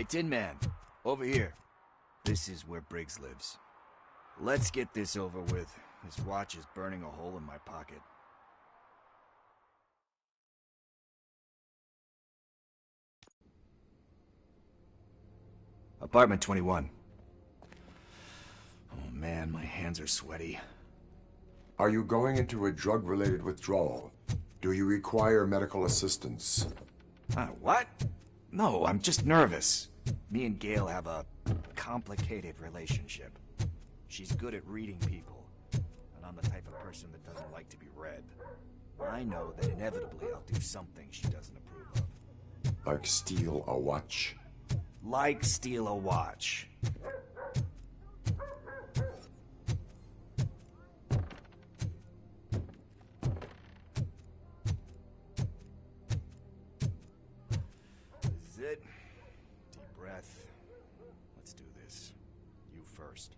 Hey, Tin Man, over here. This is where Briggs lives. Let's get this over with. His watch is burning a hole in my pocket. Apartment 21. Oh man, my hands are sweaty. Are you going into a drug-related withdrawal? Do you require medical assistance? What? No, I'm just nervous. Me and Gail have a complicated relationship. She's good at reading people, and I'm the type of person that doesn't like to be read. I know that inevitably I'll do something she doesn't approve of. Like steal a watch? Like steal a watch. This is it. Deep breath. Let's do this. You first.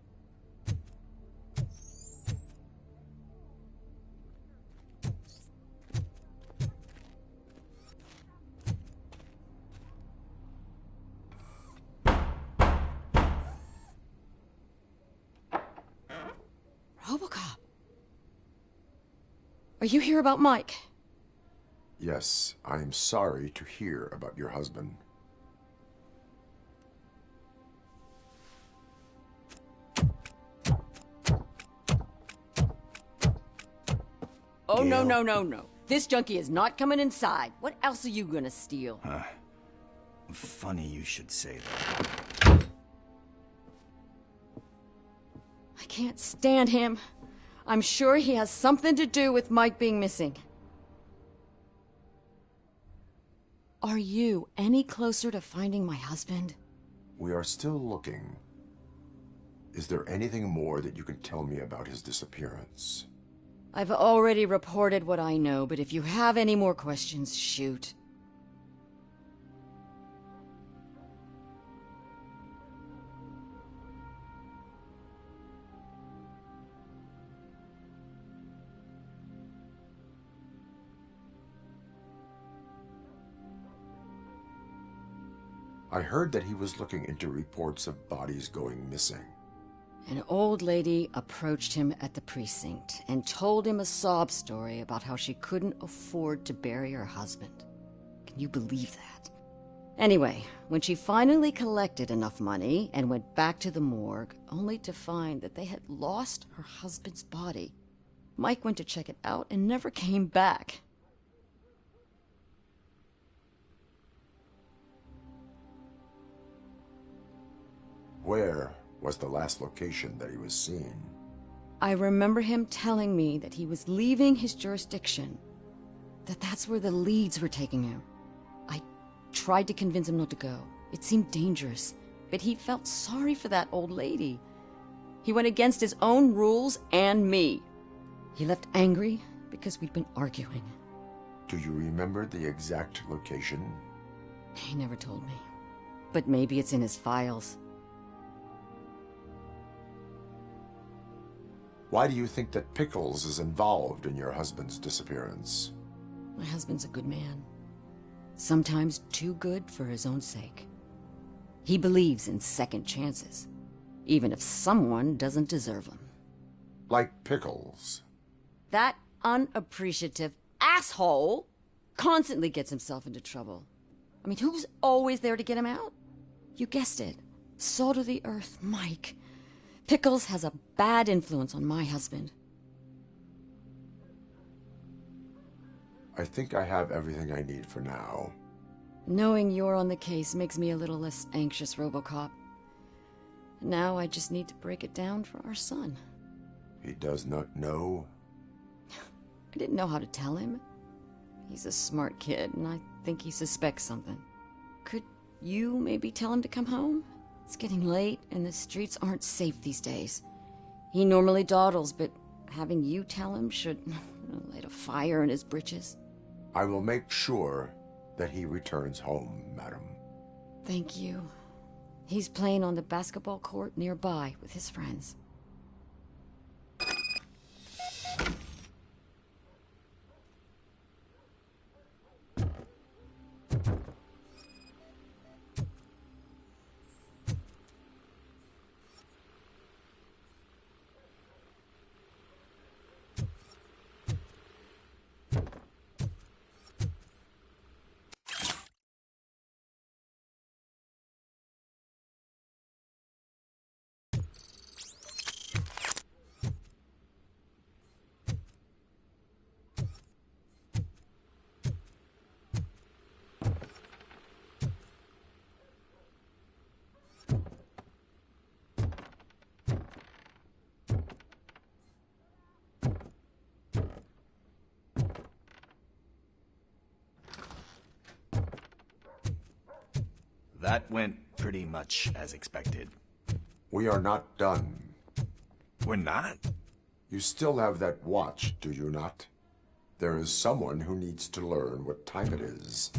RoboCop. Are you here about Mike? Yes, I am sorry to hear about your husband. Oh, Gail. no. This junkie is not coming inside. What else are you gonna steal? Funny you should say that. I can't stand him. I'm sure he has something to do with Mike being missing. Are you any closer to finding my husband? We are still looking. Is there anything more that you can tell me about his disappearance? I've already reported what I know, but if you have any more questions, shoot. I heard that he was looking into reports of bodies going missing. An old lady approached him at the precinct and told him a sob story about how she couldn't afford to bury her husband. Can you believe that? Anyway, when she finally collected enough money and went back to the morgue, only to find that they had lost her husband's body, Mike went to check it out and never came back. Where was the last location that he was seen? I remember him telling me that he was leaving his jurisdiction, that's where the leads were taking him. I tried to convince him not to go. It seemed dangerous, but he felt sorry for that old lady. He went against his own rules and me. He left angry because we'd been arguing. Do you remember the exact location? He never told me, but maybe it's in his files. Why do you think that Pickles is involved in your husband's disappearance? My husband's a good man. Sometimes too good for his own sake. He believes in second chances, even if someone doesn't deserve them. Like Pickles? That unappreciative asshole constantly gets himself into trouble. I mean, who's always there to get him out? You guessed it. Salt of the earth, Mike. Pickles has a bad influence on my husband. I think I have everything I need for now. Knowing you're on the case makes me a little less anxious, RoboCop. Now I just need to break it down for our son. He does not know? I didn't know how to tell him. He's a smart kid, and I think he suspects something. Could you maybe tell him to come home? It's getting late, and the streets aren't safe these days. He normally dawdles, but having you tell him should light a fire in his britches. I will make sure that he returns home, madam. Thank you. He's playing on the basketball court nearby with his friends. That went pretty much as expected. We are not done. We're not? You still have that watch, do you not? There is someone who needs to learn what time it is.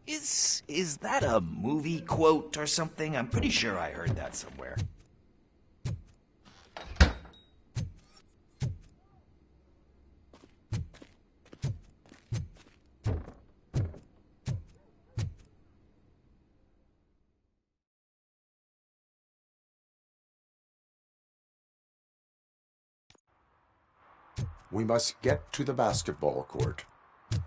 Is that a movie quote or something? I'm pretty sure I heard that somewhere. We must get to the basketball court.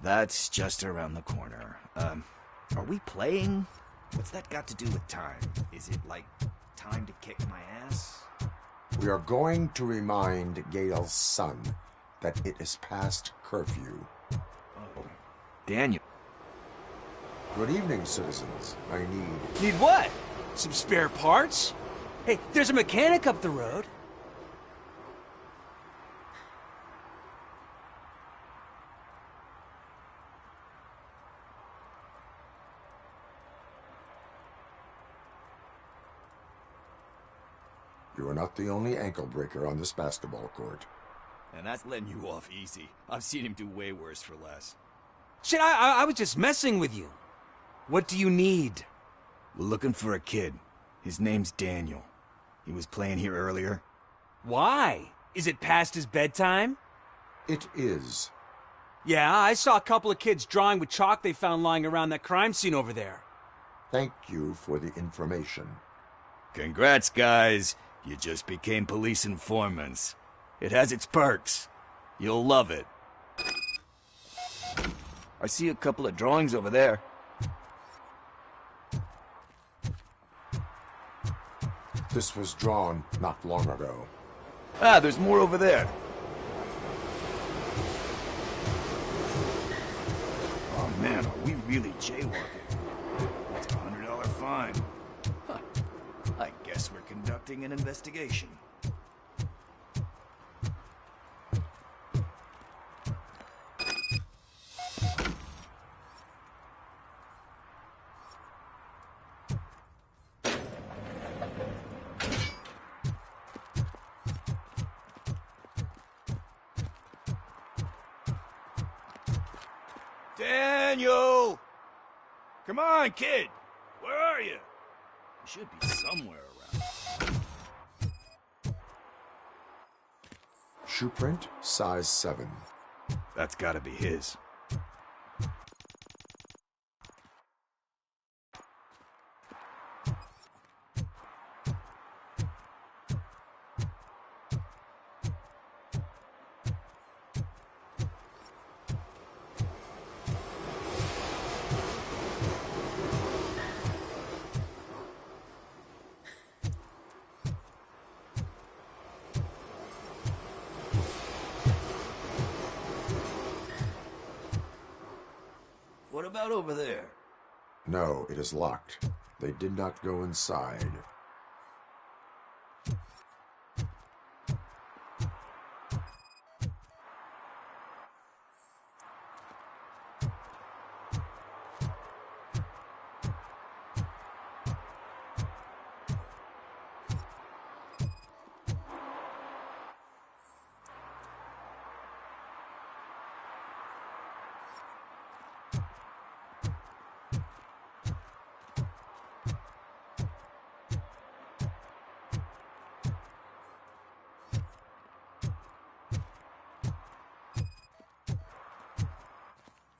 That's just around the corner. Are we playing? What's that got to do with time? Is it like time to kick my ass? We are going to remind Gale's son that it is past curfew. Oh, Daniel. Good evening, citizens. I need... Need what? Some spare parts? Hey, there's a mechanic up the road. You are not the only ankle breaker on this basketball court. And that's letting you off easy. I've seen him do way worse for less. Shit, I was just messing with you. What do you need? We're looking for a kid. His name's Daniel. He was playing here earlier. Why? Is it past his bedtime? It is. Yeah, I saw a couple of kids drawing with chalk they found lying around that crime scene over there. Thank you for the information. Congrats, guys. You just became police informants. It has its perks. You'll love it. I see a couple of drawings over there. This was drawn not long ago. Ah, there's more over there. Oh man, are we really jaywalking? That's a $100 fine. Huh. I guess we're conducting an investigation. Daniel! Come on, kid! Where are you? You should be somewhere around. Shoe print, size 7. That's gotta be his. What about over there? No, it is locked. They did not go inside.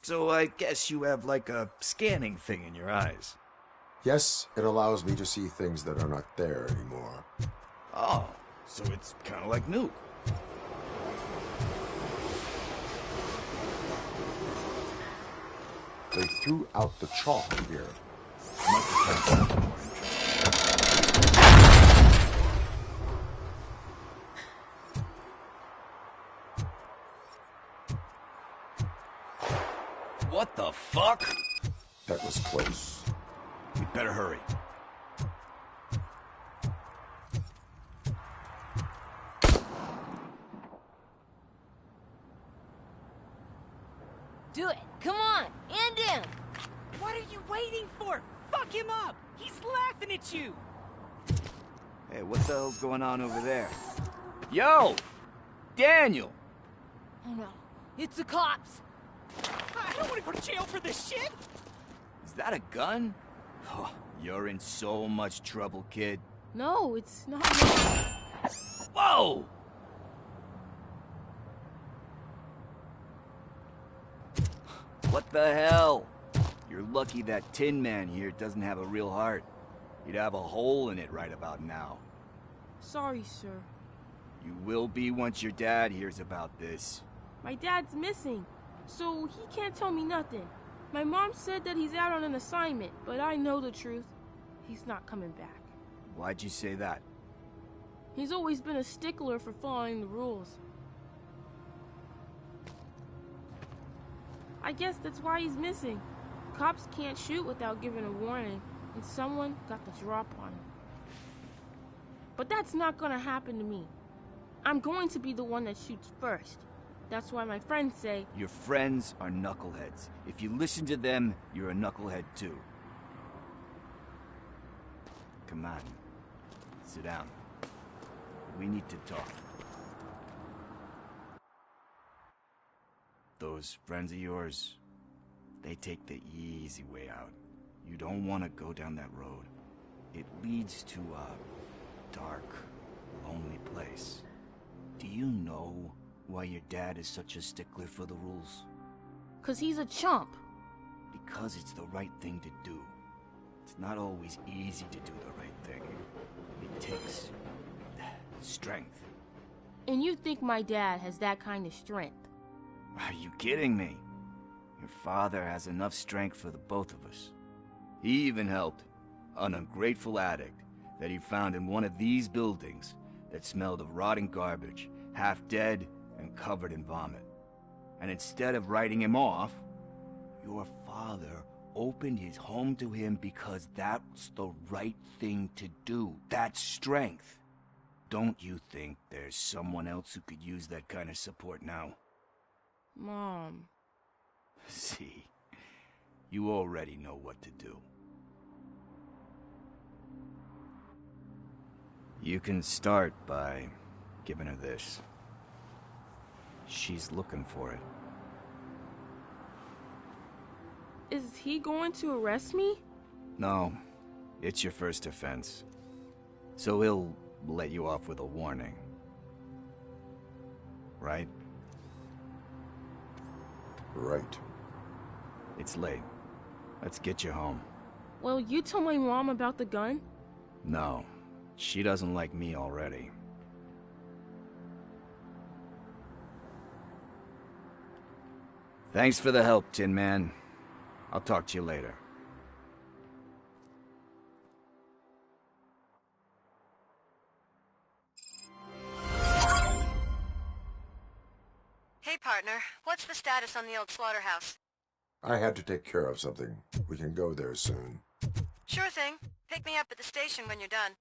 So I guess you have like a scanning thing in your eyes. Yes, it allows me to see things that are not there anymore. Oh, so it's kind of like Nuke. They threw out the chalk here. Must have found something more interesting. What the fuck? That was close. We'd better hurry. Do it. Come on. End him. What are you waiting for? Fuck him up! He's laughing at you! Hey, what the hell's going on over there? Yo! Daniel! Oh no, it's the cops! I don't want to go to jail for this shit! Is that a gun? Oh, you're in so much trouble, kid. No, it's not. Whoa! What the hell? You're lucky that Tin Man here doesn't have a real heart. He'd have a hole in it right about now. Sorry, sir. You will be once your dad hears about this. My dad's missing, so he can't tell me nothing. My mom said that he's out on an assignment, but I know the truth. He's not coming back. Why'd you say that? He's always been a stickler for following the rules. I guess that's why he's missing. Cops can't shoot without giving a warning, and someone got the drop on him. But that's not gonna happen to me. I'm going to be the one that shoots first. That's why my friends say... Your friends are knuckleheads. If you listen to them, you're a knucklehead too. Come on. Sit down. We need to talk. Those friends of yours, they take the easy way out. You don't want to go down that road. It leads to a dark, lonely place. Do you know why your dad is such a stickler for the rules? 'Cause he's a chump. Because it's the right thing to do. It's not always easy to do the right thing. It takes strength. And you think my dad has that kind of strength? Are you kidding me? Your father has enough strength for the both of us. He even helped an ungrateful addict that he found in one of these buildings that smelled of rotting garbage, half dead and covered in vomit. And instead of writing him off, your father opened his home to him because that's the right thing to do. That's strength. Don't you think there's someone else who could use that kind of support now? Mom. See, you already know what to do. You can start by giving her this. She's looking for it. Is he going to arrest me? No, it's your first offense. So he'll let you off with a warning. Right? Right. It's late. Let's get you home. Well, you told my mom about the gun? No, she doesn't like me already. Thanks for the help, Tin Man. I'll talk to you later. Hey, partner. What's the status on the old slaughterhouse? I had to take care of something. We can go there soon. Sure thing. Pick me up at the station when you're done.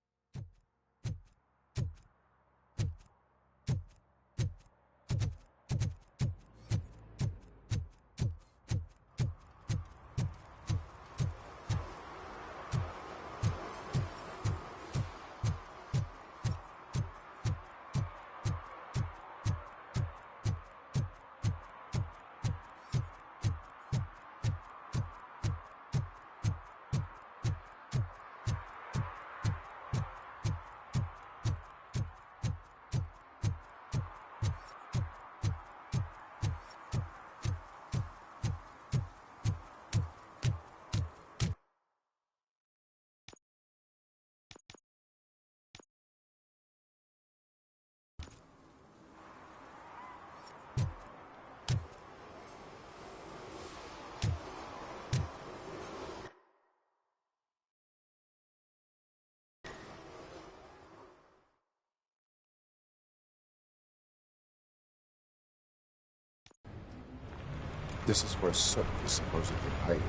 This is where Soot is supposedly hiding.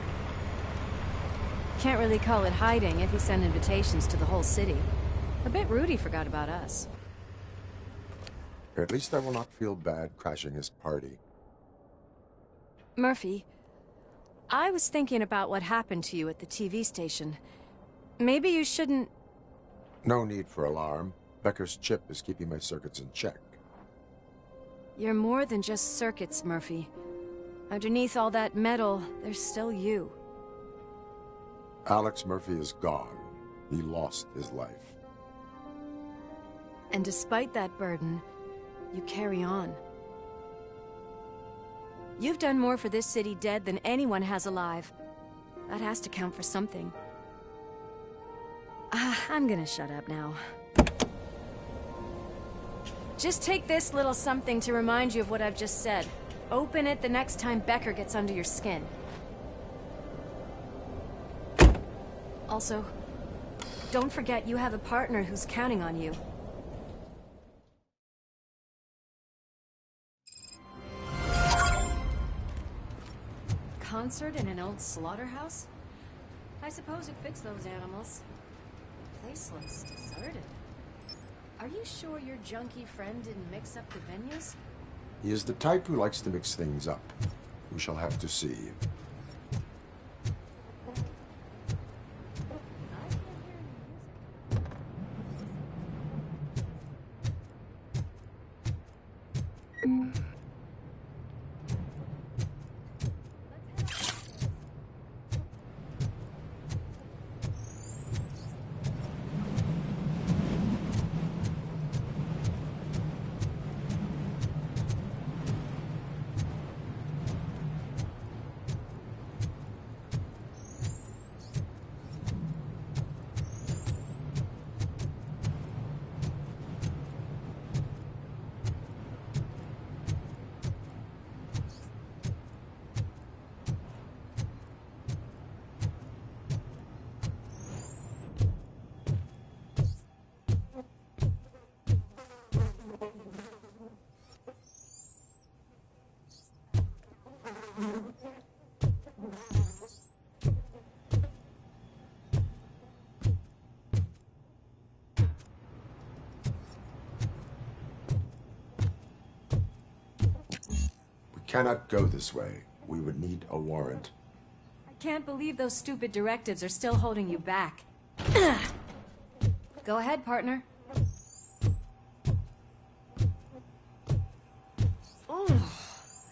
Can't really call it hiding if he sent invitations to the whole city. A bit rude he forgot about us. At least I will not feel bad crashing his party. Murphy, I was thinking about what happened to you at the TV station. Maybe you shouldn't... No need for alarm. Becker's chip is keeping my circuits in check. You're more than just circuits, Murphy. Underneath all that metal, there's still you. Alex Murphy is gone. He lost his life. And despite that burden, you carry on. You've done more for this city dead than anyone has alive. That has to count for something. I'm gonna shut up now. Just take this little something to remind you of what I've just said. Open it the next time Becker gets under your skin. Also, don't forget you have a partner who's counting on you. Concert in an old slaughterhouse? I suppose it fits those animals. Place looks deserted. Are you sure your junkie friend didn't mix up the venues? He is the type who likes to mix things up. We shall have to see. Cannot go this way. We would need a warrant. I can't believe those stupid directives are still holding you back. Go ahead, partner. Oh,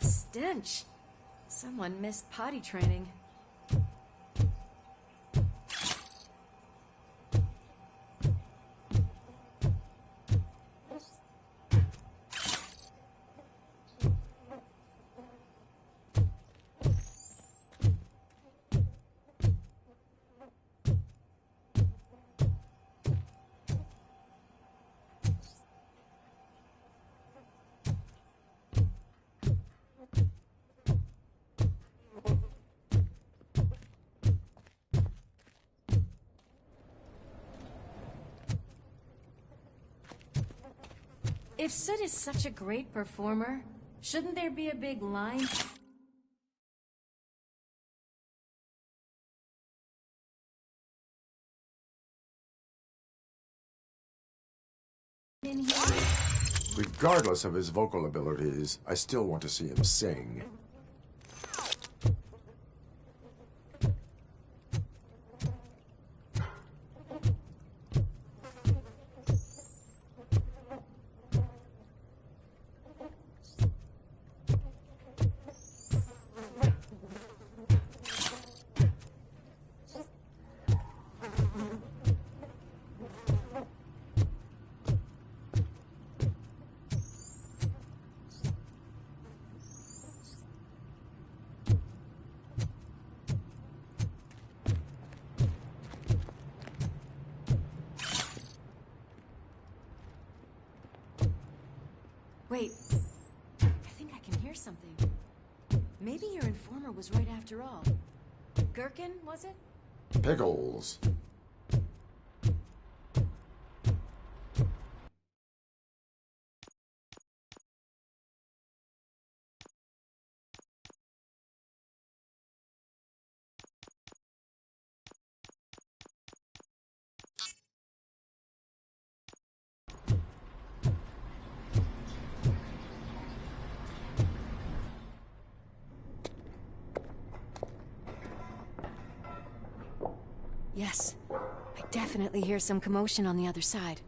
stench. Someone missed potty training. If Sid is such a great performer, shouldn't there be a big line? In here? Regardless of his vocal abilities, I still want to see him sing. Wait, I think I can hear something. Maybe your informer was right after all. Gherkin, was it? Pickles. Yes. definitely hear some commotion on the other side.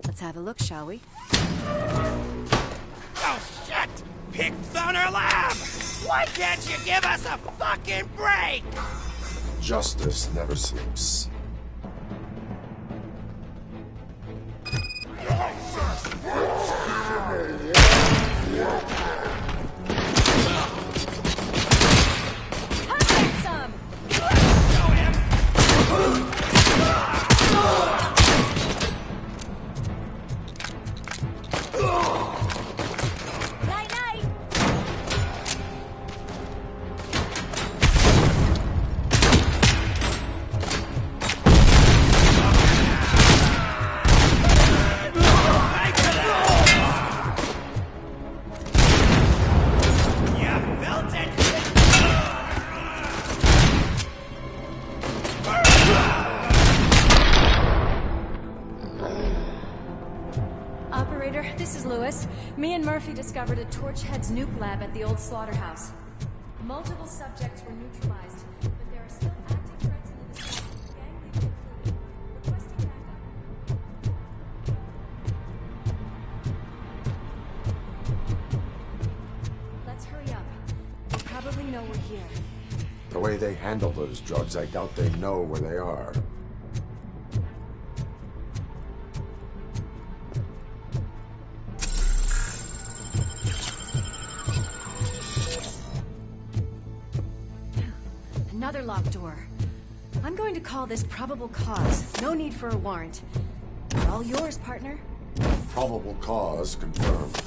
Let's have a look, shall we? Oh, shit! Pig Thunder Lab! Why can't you give us a fucking break? Justice never sleeps. Operator, this is Lewis. Me and Murphy discovered a Torchhead's nuke lab at the old slaughterhouse. Multiple subjects were neutralized, but there are still active threats in the vicinity. Gang leader included. Requesting backup. Let's hurry up. They probably know we're here. The way they handle those drugs, I doubt they know where they are. Another locked door. I'm going to call this probable cause. No need for a warrant. All yours, partner. Probable cause confirmed.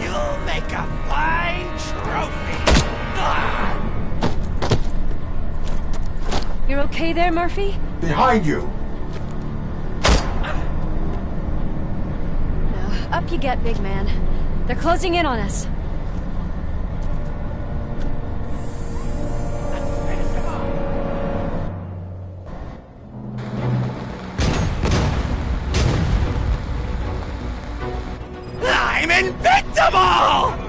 You'll make a fine You're okay there, Murphy? Behind you! No. Up you get, big man. They're closing in on us. I'm invincible!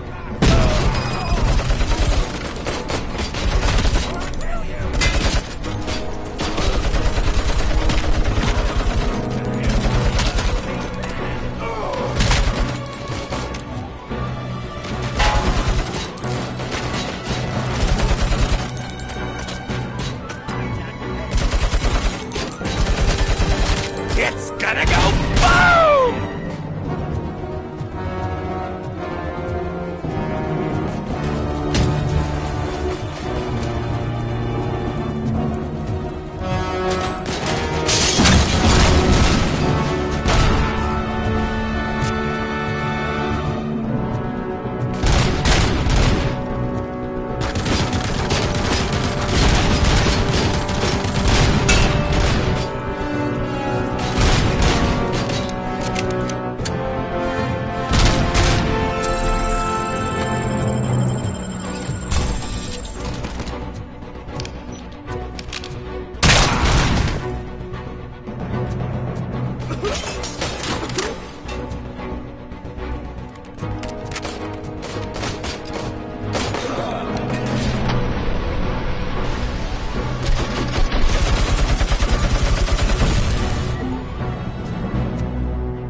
It's gonna go boom!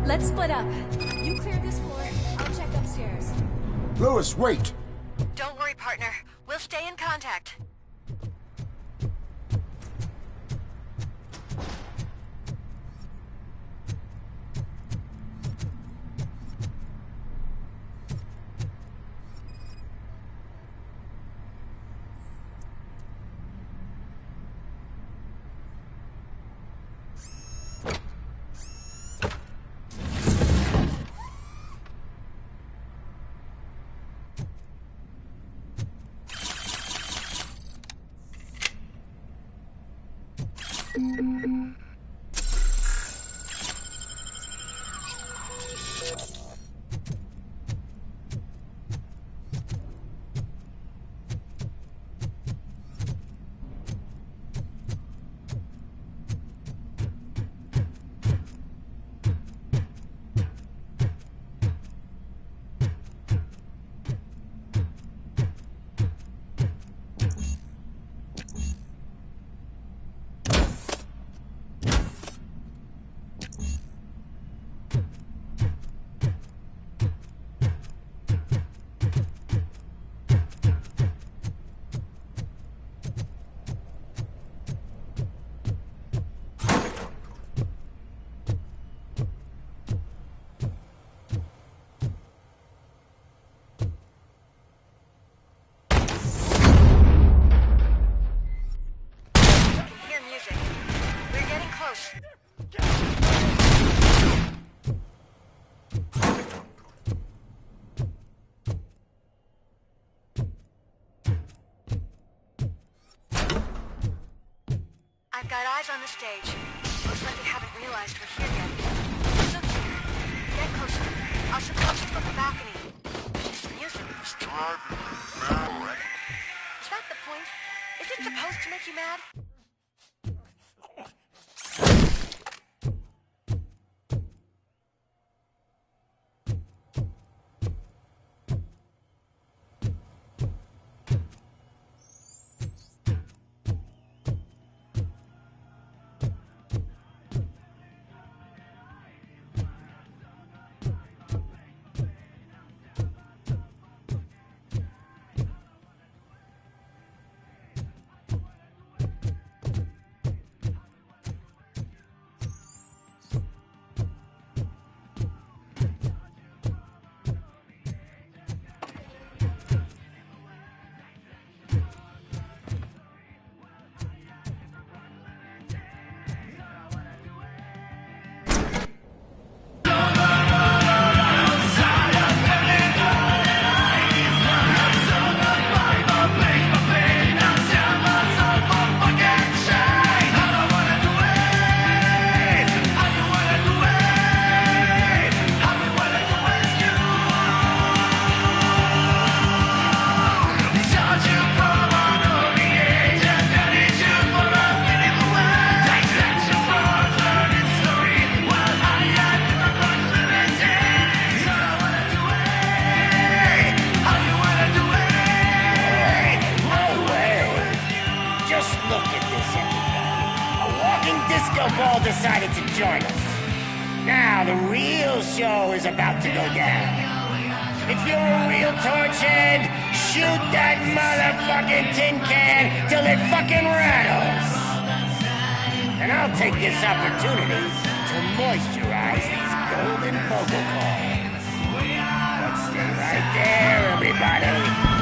Let's split up. You clear this floor, I'll check upstairs. Lewis, wait! Don't worry, partner. We'll stay in contact. Hear music. We're getting close. I've got eyes on the stage. Looks like they haven't realized we're here yet. Look here. Get closer. I'll suppose you from the balcony. This music is driving me mad. Is that the point? Is it supposed to make you mad? disco ball decided to join us. Now the real show is about to go down. If you're a real torchhead, shoot that motherfucking tin can till it fucking rattles. And I'll take this opportunity to moisturize these golden vocal cords. But stay right there, everybody.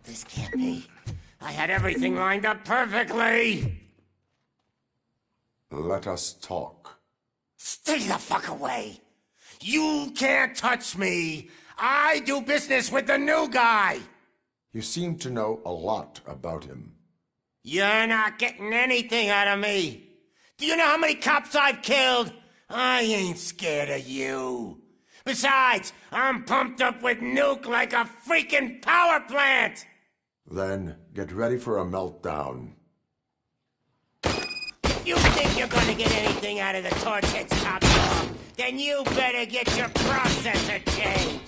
This can't be. I had everything lined up perfectly. Let us talk. Stay the fuck away. You can't touch me. I do business with the new guy. You seem to know a lot about him. You're not getting anything out of me. Do you know how many cops I've killed? I ain't scared of you. Besides, I'm pumped up with nuke like a freaking power plant. Then get ready for a meltdown. If you think you're gonna get anything out of the Torchhead's top dog, then you better get your processor changed.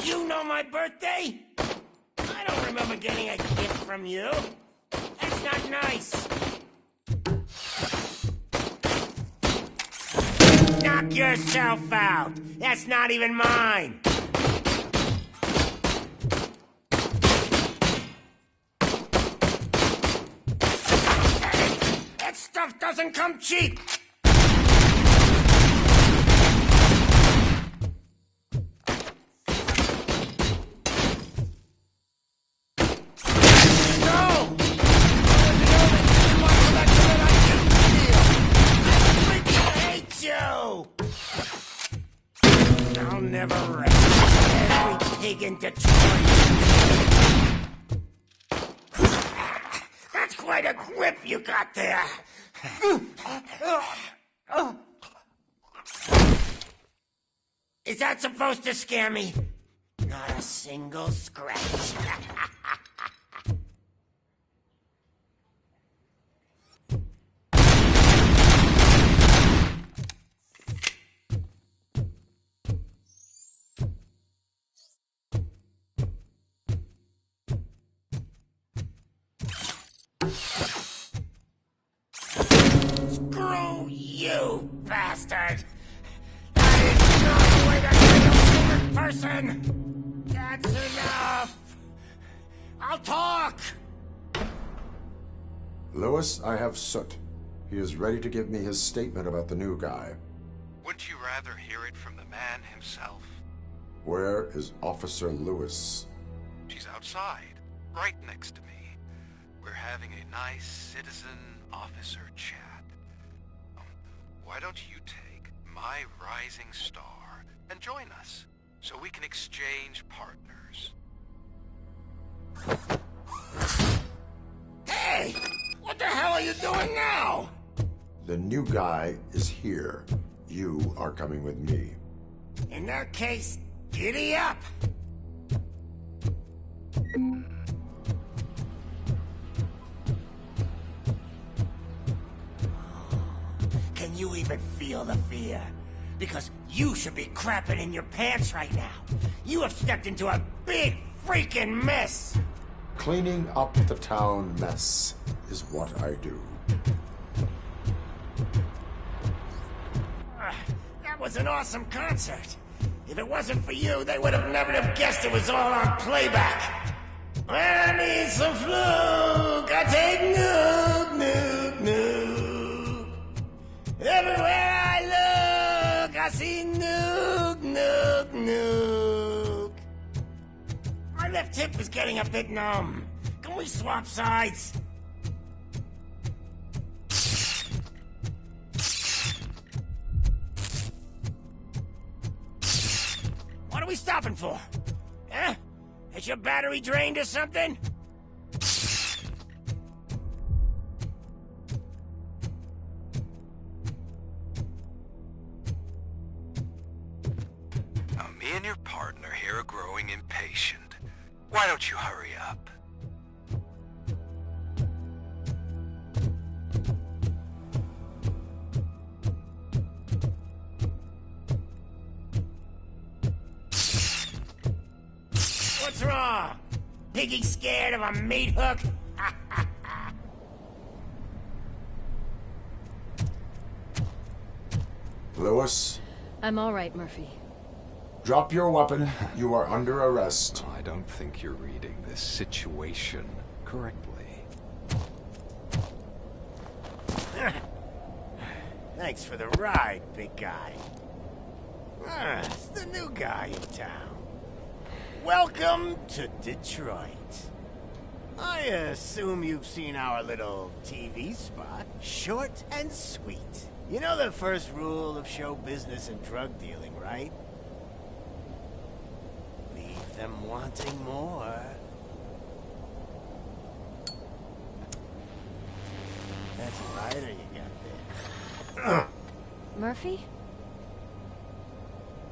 You know my birthday? I don't remember getting a gift from you. That's not nice. Knock yourself out. That's not even mine. That stuff doesn't come cheap. I'll never rest. Every pig in Detroit. That's quite a grip you got there. Is that supposed to scare me? Not a single scratch. Screw you! person! That's enough! I'll talk! Lewis, I have Soot. He is ready to give me his statement about the new guy. Wouldn't you rather hear it from the man himself? Where is Officer Lewis? She's outside, right next to me. We're having a nice citizen-officer chat. Why don't you take my rising star and join us, so we can exchange partners? Hey! What the hell are you doing now? The new guy is here. You are coming with me. In that case, giddy up! Can you even feel the fear? Because you should be crapping in your pants right now. You have stepped into a big freaking mess! Cleaning up the town mess is what I do. That was an awesome concert. If it wasn't for you, they would have never have guessed it was all on playback. When I need some fluke, I take nuke, nuke, nuke. Everywhere I look, I see nuke, nuke, nuke. My left hip is getting a bit numb. Can we swap sides? What are we stopping for? Huh? Is your battery drained or something? Now, me and your partner here are growing impatient. Why don't you hurry up? What's wrong? Piggy scared of a meat hook? Lewis, I'm all right, Murphy. drop your weapon. You are under arrest. I don't think you're reading this situation correctly. Thanks for the ride, big guy. It's the new guy in town. Welcome to Detroit. I assume you've seen our little TV spot. Short and sweet. You know the first rule of show business and drug dealing, right? Leave them wanting more. That's a lighter you got there. Murphy?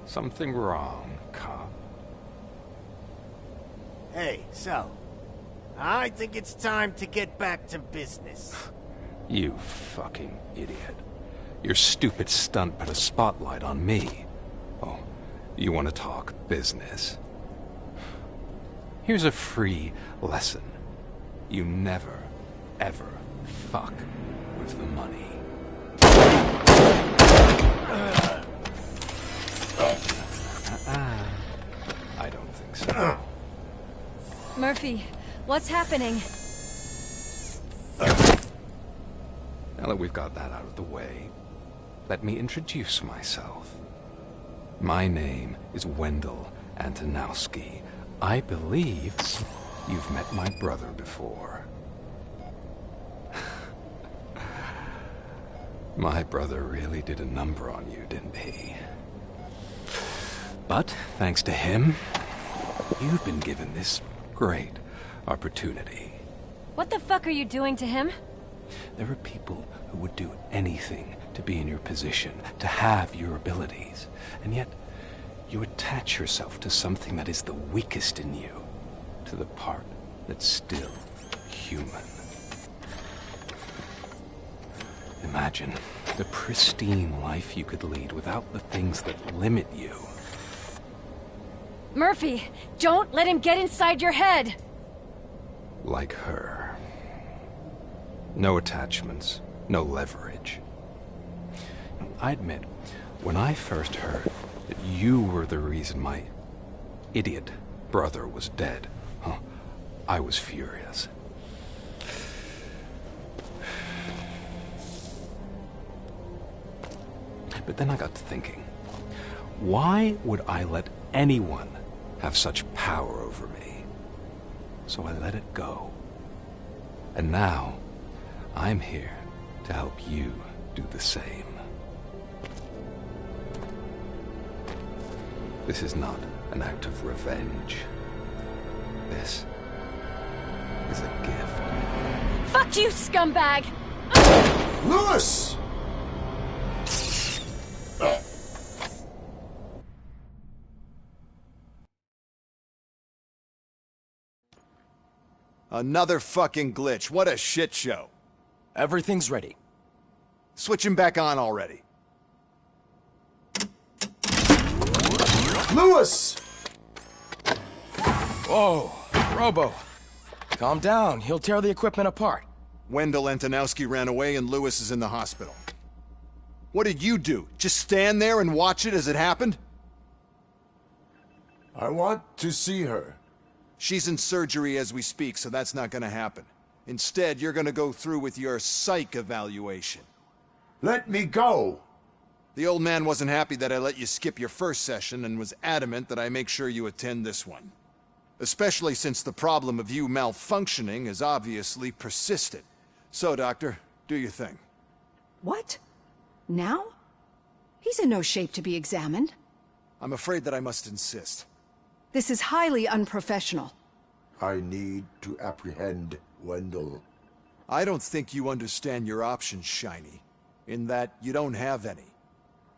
Something wrong, cop. Hey, so, I think it's time to get back to business. You fucking idiot. Your stupid stunt put a spotlight on me. Oh, you want to talk business? Here's a free lesson. You never, ever fuck with the money. I don't think so. Murphy, what's happening? Now that we've got that out of the way, let me introduce myself. My name is Wendell Antonowski. I believe you've met my brother before. My brother really did a number on you, didn't he? But, thanks to him, you've been given this great opportunity. What the fuck are you doing to him? There are people who would do anything to be in your position, to have your abilities, and yet you attach yourself to something that is the weakest in you, to the part that's still human. Imagine the pristine life you could lead without the things that limit you. Murphy, don't let him get inside your head! Like her. No attachments, no leverage. I admit, when I first heard that you were the reason my idiot brother was dead, I was furious. But then I got to thinking, why would I let anyone have such power over me? So I let it go. And now, I'm here to help you do the same. This is not an act of revenge. This is a gift. Fuck you, scumbag! Lewis! Another fucking glitch. What a shit show. Everything's ready. Switch him back on already. Lewis! Whoa, Robo. Calm down. He'll tear the equipment apart. Wendell Antonowski ran away and Lewis is in the hospital. What did you do? Just stand there and watch it as it happened? I want to see her. She's in surgery as we speak, so that's not gonna happen. Instead, you're gonna go through with your psych evaluation. Let me go! The old man wasn't happy that I let you skip your first session and was adamant that I make sure you attend this one. Especially since the problem of you malfunctioning has obviously persisted. So, Doctor, do your thing. What? Now? He's in no shape to be examined. I'm afraid that I must insist. This is highly unprofessional. I need to apprehend Wendell. I don't think you understand your options, Shiny. In that you don't have any.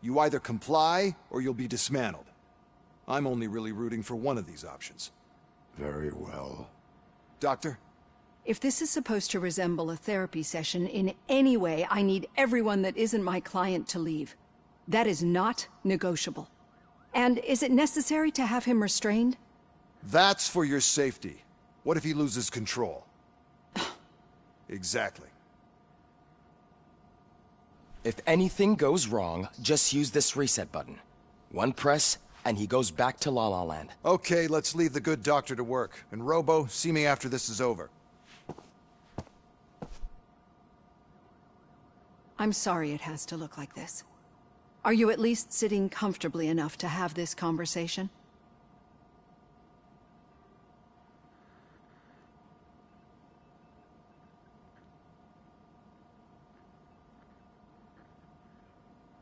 You either comply, or you'll be dismantled. I'm only really rooting for one of these options. Very well. Doctor? If this is supposed to resemble a therapy session in any way, I need everyone that isn't my client to leave. That is not negotiable. And is it necessary to have him restrained? That's for your safety. What if he loses control? Exactly. If anything goes wrong, just use this reset button. One press, and he goes back to La La Land. Okay, let's leave the good doctor to work. And Robo, see me after this is over. I'm sorry it has to look like this. Are you at least sitting comfortably enough to have this conversation?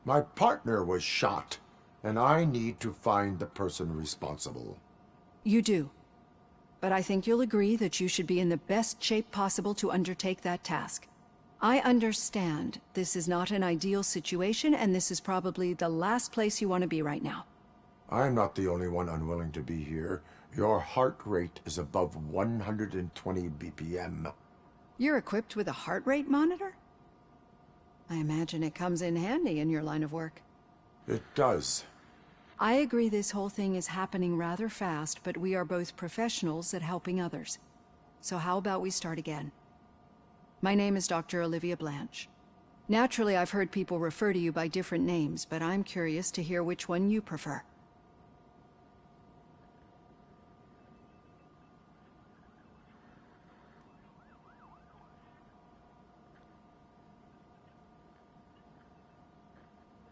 My partner was shot, and I need to find the person responsible. You do. But I think you'll agree that you should be in the best shape possible to undertake that task. I understand this is not an ideal situation, and this is probably the last place you want to be right now. I'm not the only one unwilling to be here. Your heart rate is above 120 BPM. You're equipped with a heart rate monitor? I imagine it comes in handy in your line of work. It does. I agree this whole thing is happening rather fast, but we are both professionals at helping others. So how about we start again? My name is Dr. Olivia Blanche. Naturally, I've heard people refer to you by different names, but I'm curious to hear which one you prefer.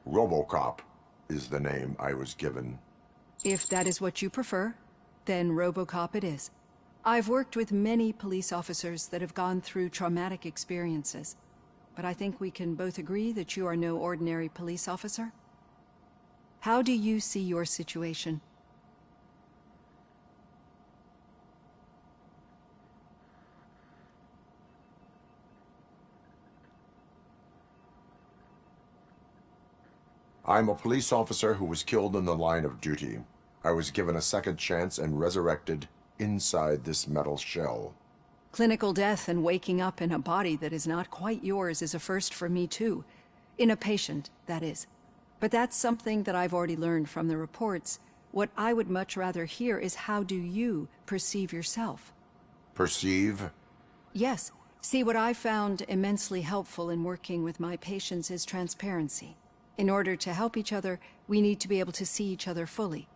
RoboCop is the name I was given. If that is what you prefer, then RoboCop it is. I've worked with many police officers that have gone through traumatic experiences, but I think we can both agree that you are no ordinary police officer. How do you see your situation? I'm a police officer who was killed in the line of duty. I was given a second chance and resurrected inside this metal shell. Clinical death and waking up in a body that is not quite yours is a first for me too. In a patient, that is. But that's something that I've already learned from the reports. What I would much rather hear is how do you perceive yourself? Perceive? Yes. See, what I found immensely helpful in working with my patients is transparency. In order to help each other, we need to be able to see each other fully.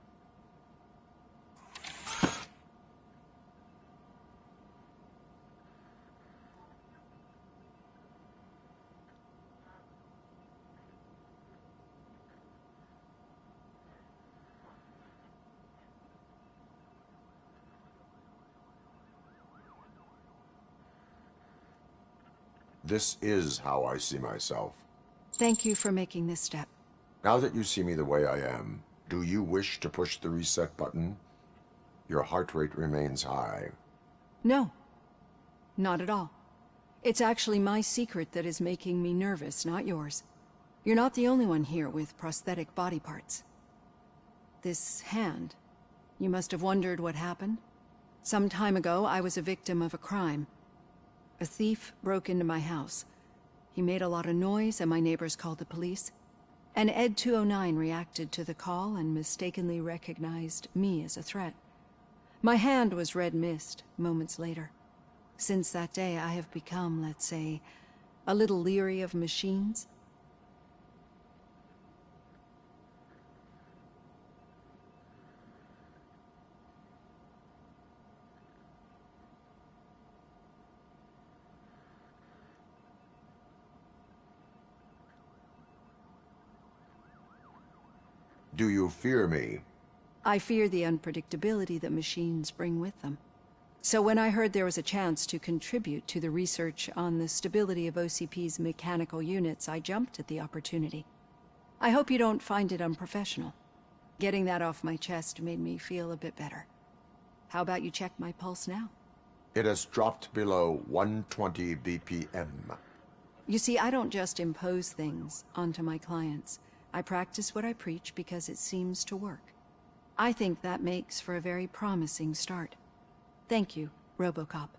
This is how I see myself. Thank you for making this step. Now that you see me the way I am, do you wish to push the reset button? Your heart rate remains high. No, not at all. It's actually my secret that is making me nervous, not yours. You're not the only one here with prosthetic body parts. This hand, you must have wondered what happened. Some time ago, I was a victim of a crime. A thief broke into my house. He made a lot of noise and my neighbors called the police. And Ed 209 reacted to the call and mistakenly recognized me as a threat. My hand was red mist moments later. Since that day, I have become, let's say, a little leery of machines. Do you fear me? I fear the unpredictability that machines bring with them. So when I heard there was a chance to contribute to the research on the stability of OCP's mechanical units, I jumped at the opportunity. I hope you don't find it unprofessional. Getting that off my chest made me feel a bit better. How about you check my pulse now? It has dropped below 120 BPM. You see, I don't just impose things onto my clients. I practice what I preach because it seems to work. I think that makes for a very promising start. Thank you, RoboCop.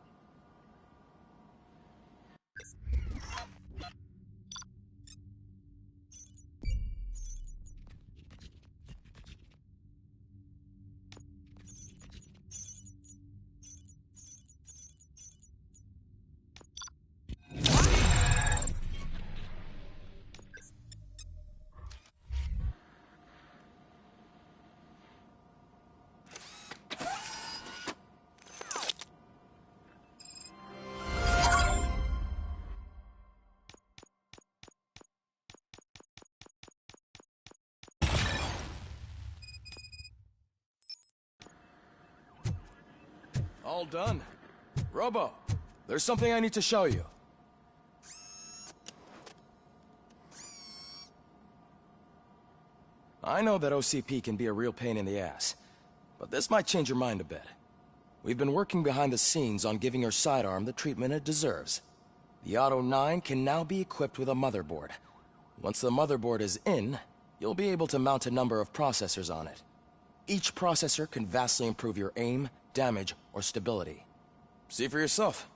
All done. Robo, there's something I need to show you. I know that OCP can be a real pain in the ass, but this might change your mind a bit. We've been working behind the scenes on giving your sidearm the treatment it deserves. The Auto 9 can now be equipped with a motherboard. Once the motherboard is in, you'll be able to mount a number of processors on it. Each processor can vastly improve your aim, damage, or stability. See for yourself.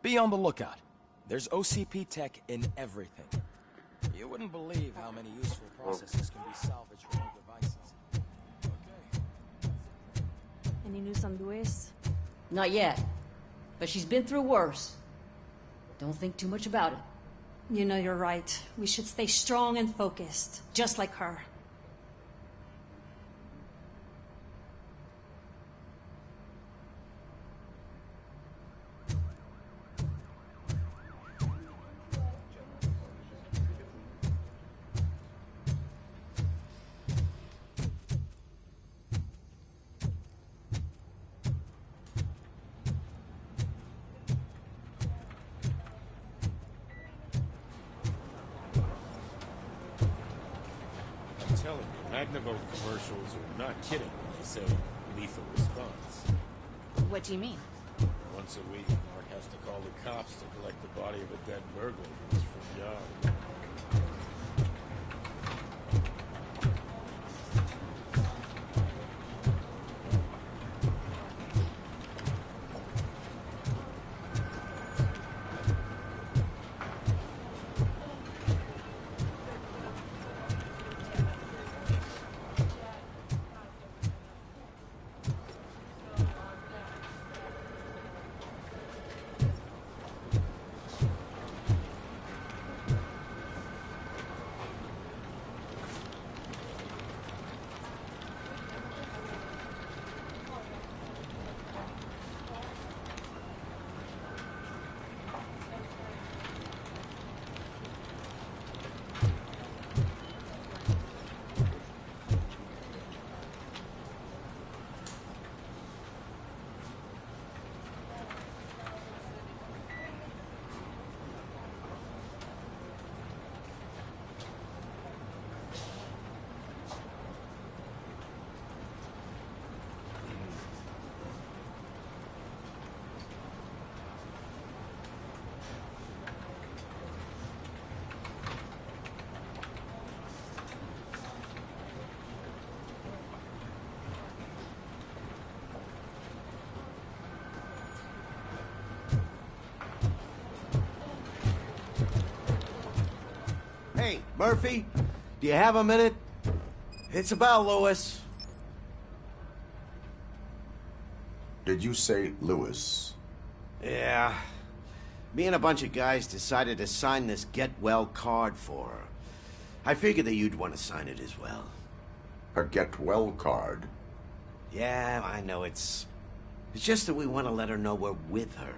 Be on the lookout. There's OCP tech in everything. You wouldn't believe how many useful processes can be salvaged from old devices. Okay. Any news on Luis? Not yet. But she's been through worse. Don't think too much about it. You know you're right. We should stay strong and focused, just like her. I'm telling you, Magnavolt commercials are not kidding when they say lethal response. What do you mean? Once a week, Mark has to call the cops to collect the body of a dead burglar from his front yard. Hey, Murphy, do you have a minute? It's about Lewis. Did you say Lewis? Yeah. Me and a bunch of guys decided to sign this get well card for her. I figured that you'd want to sign it as well. A get well card? Yeah, I know it's just that we want to let her know we're with her.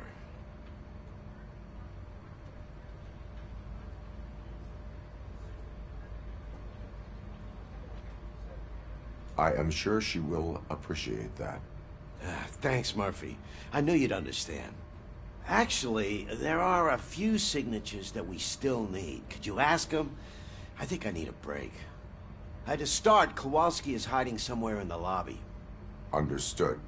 I am sure she will appreciate that. Thanks, Murphy. I knew you'd understand. Actually, there are a few signatures that we still need. Could you ask them? I think I need a break. To start, Kowalski is hiding somewhere in the lobby. Understood.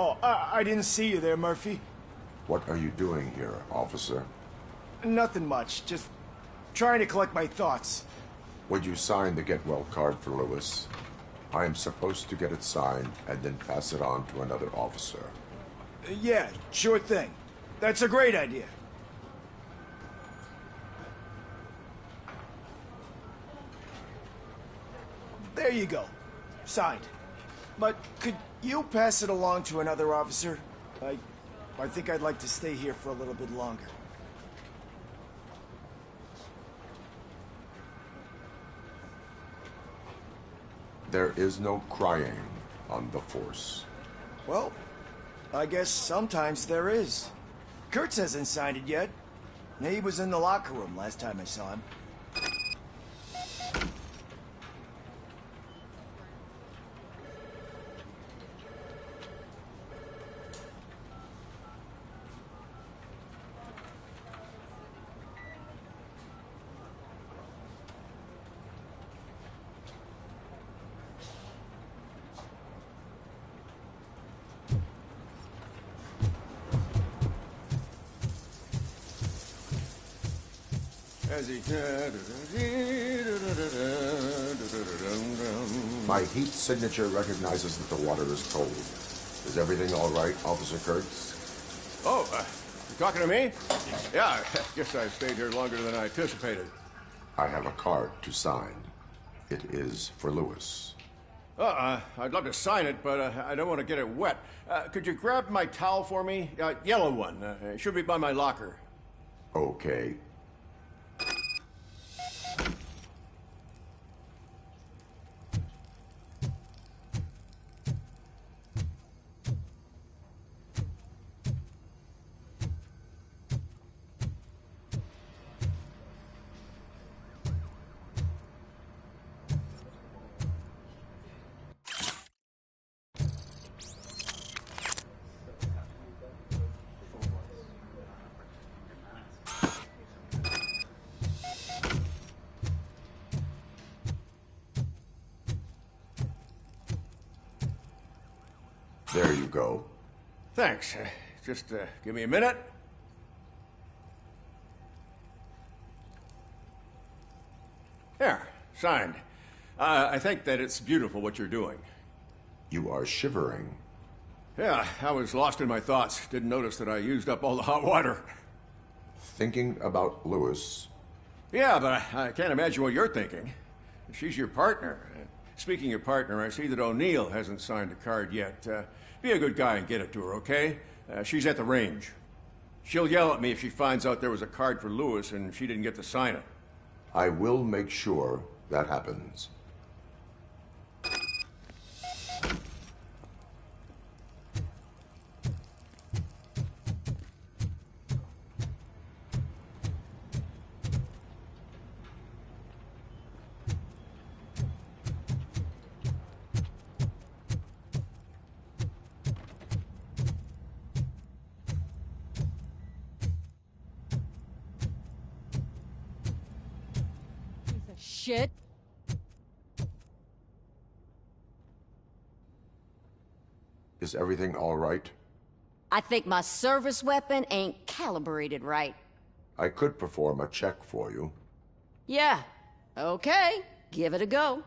Oh, I didn't see you there, Murphy. What are you doing here, officer? Nothing much, just trying to collect my thoughts. Would you sign the get well card for Lewis? I am supposed to get it signed and then pass it on to another officer. Yeah, sure thing. That's a great idea. There you go. Signed. But could you pass it along to another officer? I think I'd like to stay here for a little bit longer. There is no crying on the Force. Well, I guess sometimes there is. Kurtz hasn't signed it yet. He was in the locker room last time I saw him. My heat signature recognizes that the water is cold. Is everything all right, Officer Kurtz? Oh, you talking to me? Yeah, I guess I stayed here longer than I anticipated. I have a card to sign. It is for Lewis. I'd love to sign it, but I don't want to get it wet. Could you grab my towel for me? Yellow one. It should be by my locker. Okay. There you go. Thanks. Just give me a minute. There, signed. I think that it's beautiful what you're doing. You are shivering. Yeah, I was lost in my thoughts. Didn't notice that I used up all the hot water. Thinking about Lewis? Yeah, but I can't imagine what you're thinking. She's your partner. Speaking of partner, I see that O'Neill hasn't signed a card yet. Be a good guy and get it to her, okay? She's at the range. She'll yell at me if she finds out there was a card for Lewis and she didn't get to sign it. I will make sure that happens. Shit. Is everything all right? I think my service weapon ain't calibrated right. I could perform a check for you. Yeah. Okay. Give it a go.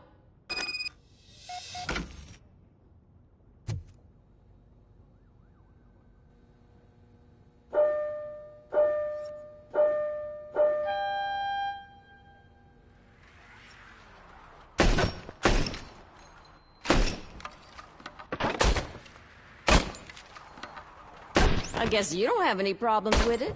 I guess you don't have any problems with it.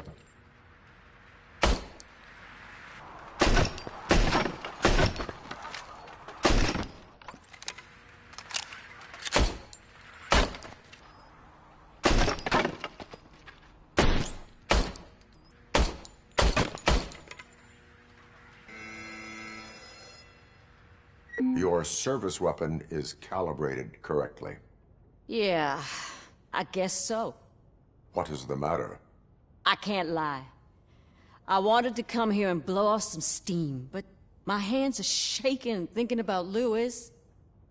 Your service weapon is calibrated correctly. Yeah, I guess so. What is the matter? I can't lie. I wanted to come here and blow off some steam, but my hands are shaking thinking about Lewis.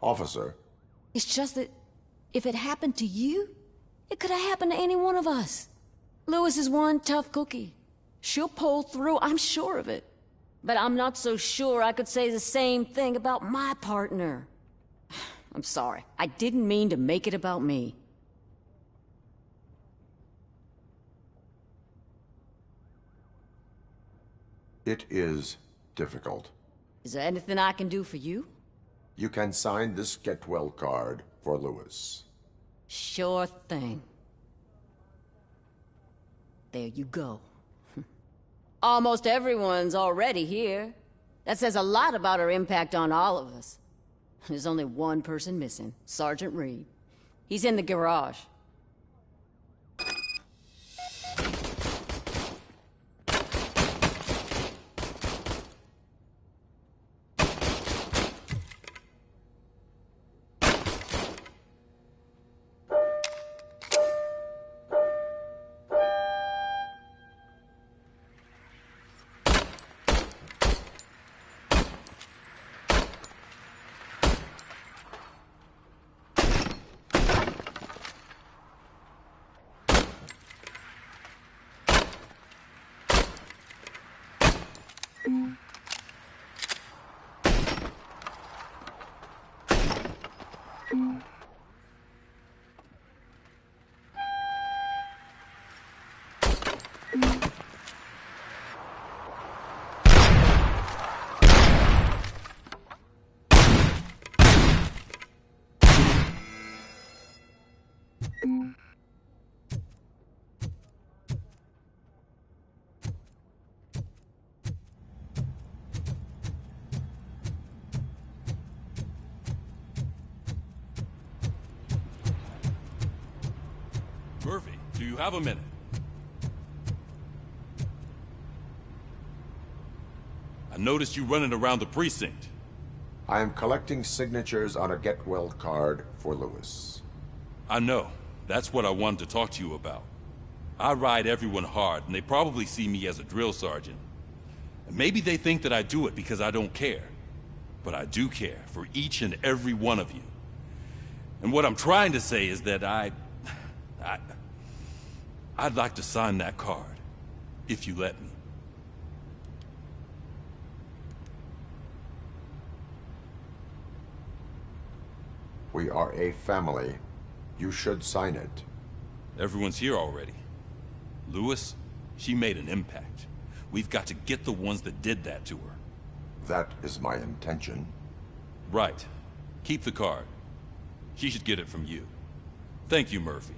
Officer. It's just that if it happened to you, it could have happened to any one of us. Lewis is one tough cookie. She'll pull through, I'm sure of it. But I'm not so sure I could say the same thing about my partner. I'm sorry. I didn't mean to make it about me. It is difficult. Is there anything I can do for you? You can sign this get well card for Lewis. Sure thing. There you go. Almost everyone's already here. That says a lot about her impact on all of us. There's only one person missing, Sergeant Reed. He's in the garage. Murphy, do you have a minute? I noticed you running around the precinct. I am collecting signatures on a get well card for Lewis. I know. That's what I wanted to talk to you about. I ride everyone hard, and they probably see me as a drill sergeant. And maybe they think that I do it because I don't care. But I do care for each and every one of you. And what I'm trying to say is that I'd like to sign that card, if you let me. We are a family. You should sign it. Everyone's here already. Lewis, she made an impact. We've got to get the ones that did that to her. That is my intention. Right. Keep the card. She should get it from you. Thank you, Murphy.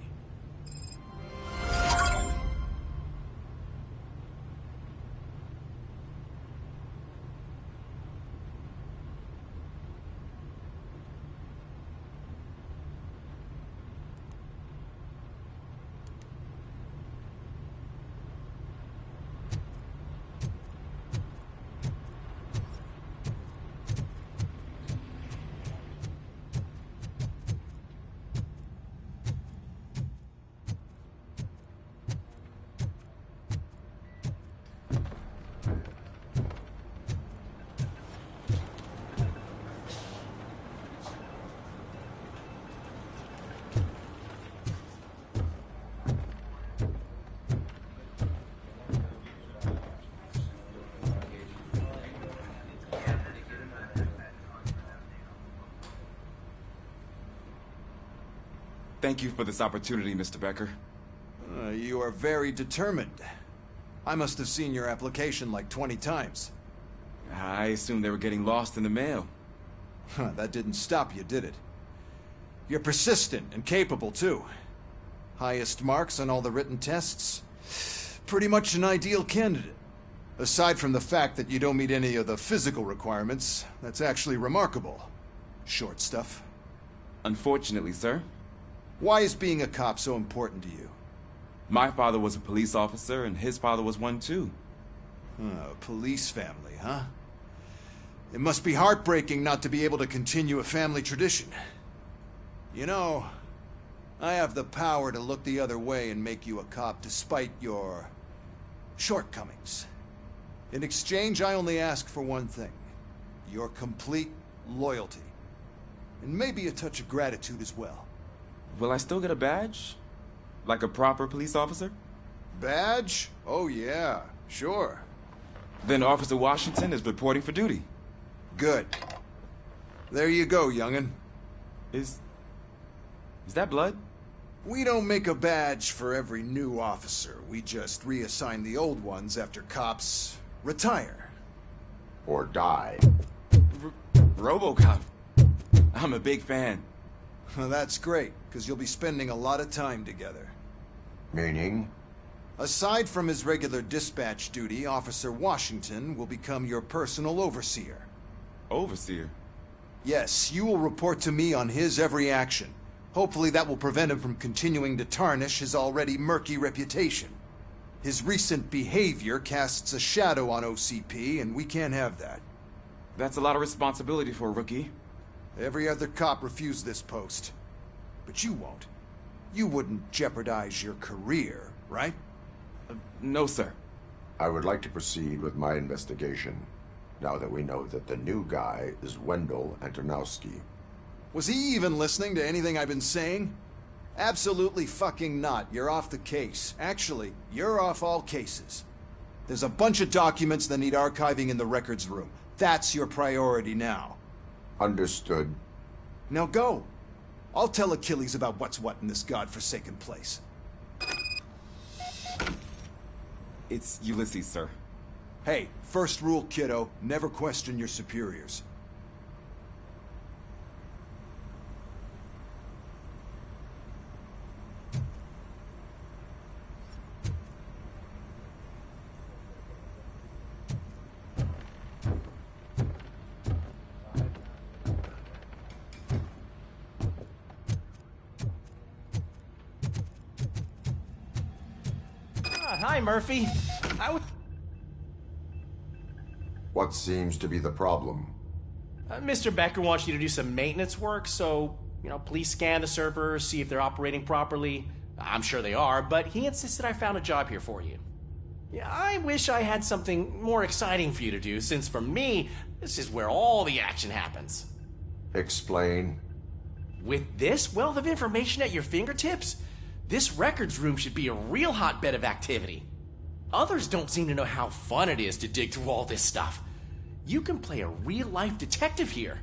Thank you for this opportunity, Mr. Becker. You are very determined. I must have seen your application like 20 times. I assumed they were getting lost in the mail. That didn't stop you, did it? You're persistent and capable, too. Highest marks on all the written tests. Pretty much an ideal candidate. Aside from the fact that you don't meet any of the physical requirements, that's actually remarkable. Short stuff. Unfortunately, sir. Why is being a cop so important to you? My father was a police officer, and his father was one, too. A police family, huh? It must be heartbreaking not to be able to continue a family tradition. You know, I have the power to look the other way and make you a cop despite your shortcomings. In exchange, I only ask for one thing. Your complete loyalty. And maybe a touch of gratitude as well. Will I still get a badge? Like a proper police officer? Badge? Oh yeah, sure. Then Officer Washington is reporting for duty. Good. There you go, young'un. Is that blood? We don't make a badge for every new officer. We just reassign the old ones after cops retire. Or die. RoboCop. I'm a big fan. Well, that's great, because you'll be spending a lot of time together. Meaning? Aside from his regular dispatch duty, Officer Washington will become your personal overseer. Overseer? Yes, you will report to me on his every action. Hopefully that will prevent him from continuing to tarnish his already murky reputation. His recent behavior casts a shadow on OCP, and we can't have that. That's a lot of responsibility for a rookie. Every other cop refused this post. But you won't. You wouldn't jeopardize your career, right? No, sir. I would like to proceed with my investigation, now that we know that the new guy is Wendell Antonowski. Was he even listening to anything I've been saying? Absolutely fucking not. You're off the case. Actually, you're off all cases. There's a bunch of documents that need archiving in the records room. That's your priority now. Understood. Now go. I'll tell Achilles about what's what in this godforsaken place. It's Ulysses, sir. Hey, first rule, kiddo, never question your superiors. Hi, Murphy. What seems to be the problem? Mr. Becker wants you to do some maintenance work, so, please scan the servers, see if they're operating properly. I'm sure they are, but he insisted I found a job here for you. Yeah, I wish I had something more exciting for you to do, since for me, this is where all the action happens. Explain. With this wealth of information at your fingertips, this records room should be a real hotbed of activity. Others don't seem to know how fun it is to dig through all this stuff. You can play a real-life detective here.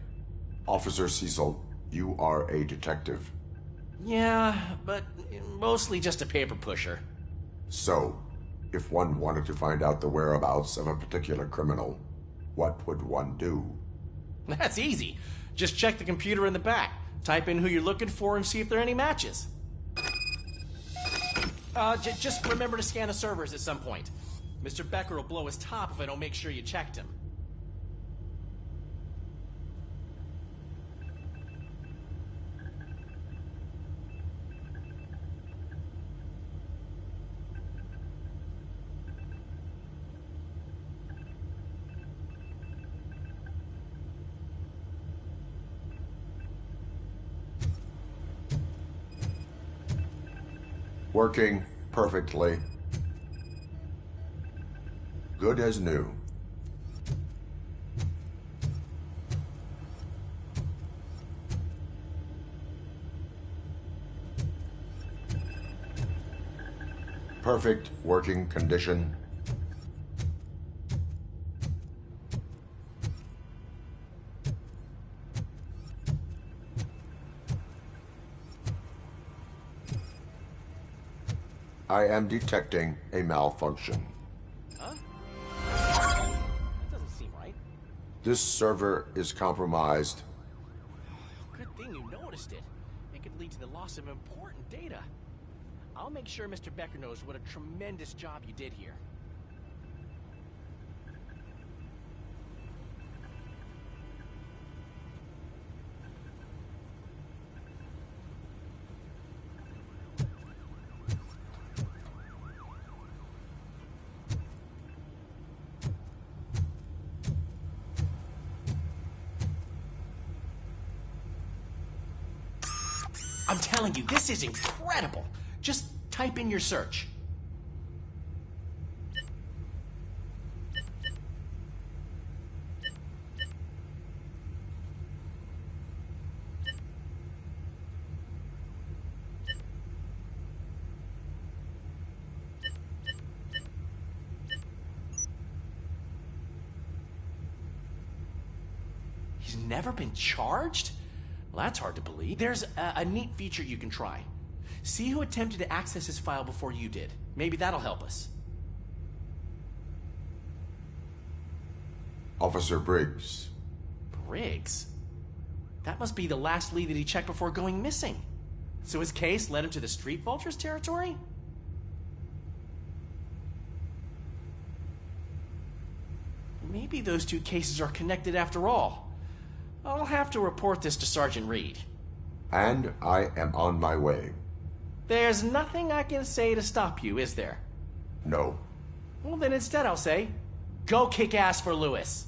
Officer Cecil, you are a detective. Yeah, but mostly just a paper pusher. So, if one wanted to find out the whereabouts of a particular criminal, what would one do? That's easy. Just check the computer in the back, type in who you're looking for, and see if there are any matches. Just remember to scan the servers at some point. Mr. Becker will blow his top if I don't make sure you checked him. Working perfectly. Good as new. Perfect working condition. I am detecting a malfunction. Huh? That doesn't seem right. This server is compromised. Good thing you noticed it. It could lead to the loss of important data. I'll make sure Mr. Becker knows what a tremendous job you did here. I'm telling you, this is incredible. Just type in your search. He's never been charged? Well, that's hard to believe. There's a neat feature you can try. See who attempted to access his file before you did. Maybe that'll help us. Officer Briggs. Briggs? That must be the last lead that he checked before going missing. So his case led him to the Street Vultures territory? Maybe those two cases are connected after all. I'll have to report this to Sergeant Reed. And I am on my way. There's nothing I can say to stop you, is there? No. Well, then instead I'll say, go kick ass for Lewis.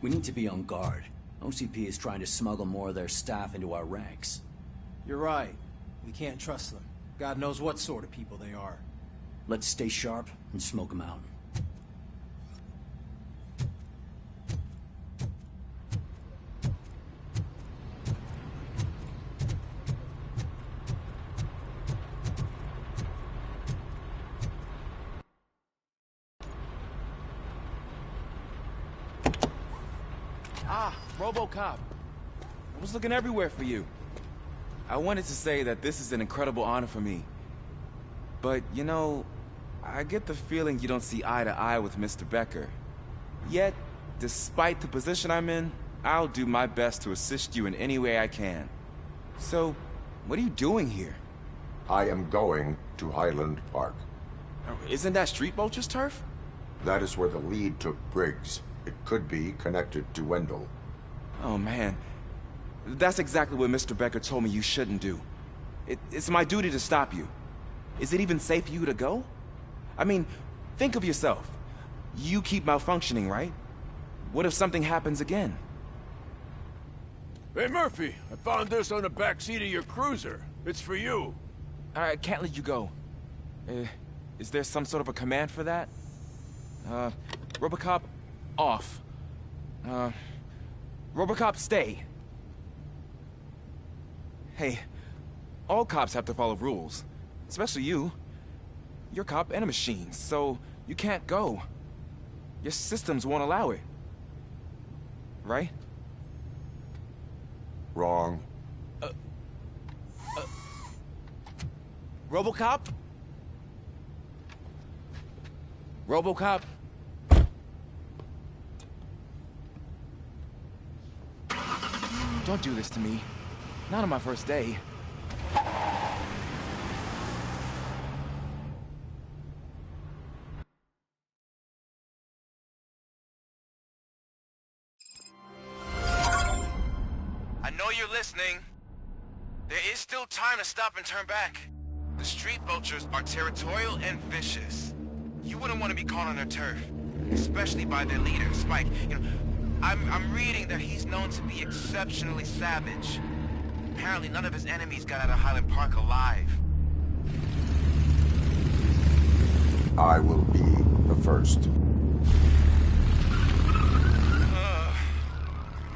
We need to be on guard. OCP is trying to smuggle more of their staff into our ranks. You're right. We can't trust them. God knows what sort of people they are. Let's stay sharp and smoke them out. Ah, RoboCop. I was looking everywhere for you. I wanted to say that this is an incredible honor for me. But, you know, I get the feeling you don't see eye to eye with Mr. Becker. Yet, despite the position I'm in, I'll do my best to assist you in any way I can. So, what are you doing here? I am going to Highland Park. Isn't that Street Vulture's turf? That is where the lead took Briggs. It could be connected to Wendell. Oh, man. That's exactly what Mr. Becker told me you shouldn't do. It's my duty to stop you. Is it even safe for you to go? I mean, think of yourself. You keep malfunctioning, right? What if something happens again? Hey, Murphy, I found this on the back seat of your cruiser. It's for you. I can't let you go. Is there some sort of a command for that? RoboCop, off. RoboCop, stay. Hey, all cops have to follow rules. Especially you. You're a cop and a machine, so you can't go. Your systems won't allow it. Right? Wrong. RoboCop? RoboCop? Don't do this to me. Not on my first day. I know you're listening. There is still time to stop and turn back. The street vultures are territorial and vicious. You wouldn't want to be caught on their turf, especially by their leader, Spike. You know, I'm reading that he's known to be exceptionally savage. Apparently none of his enemies got out of Highland Park alive. I will be the first.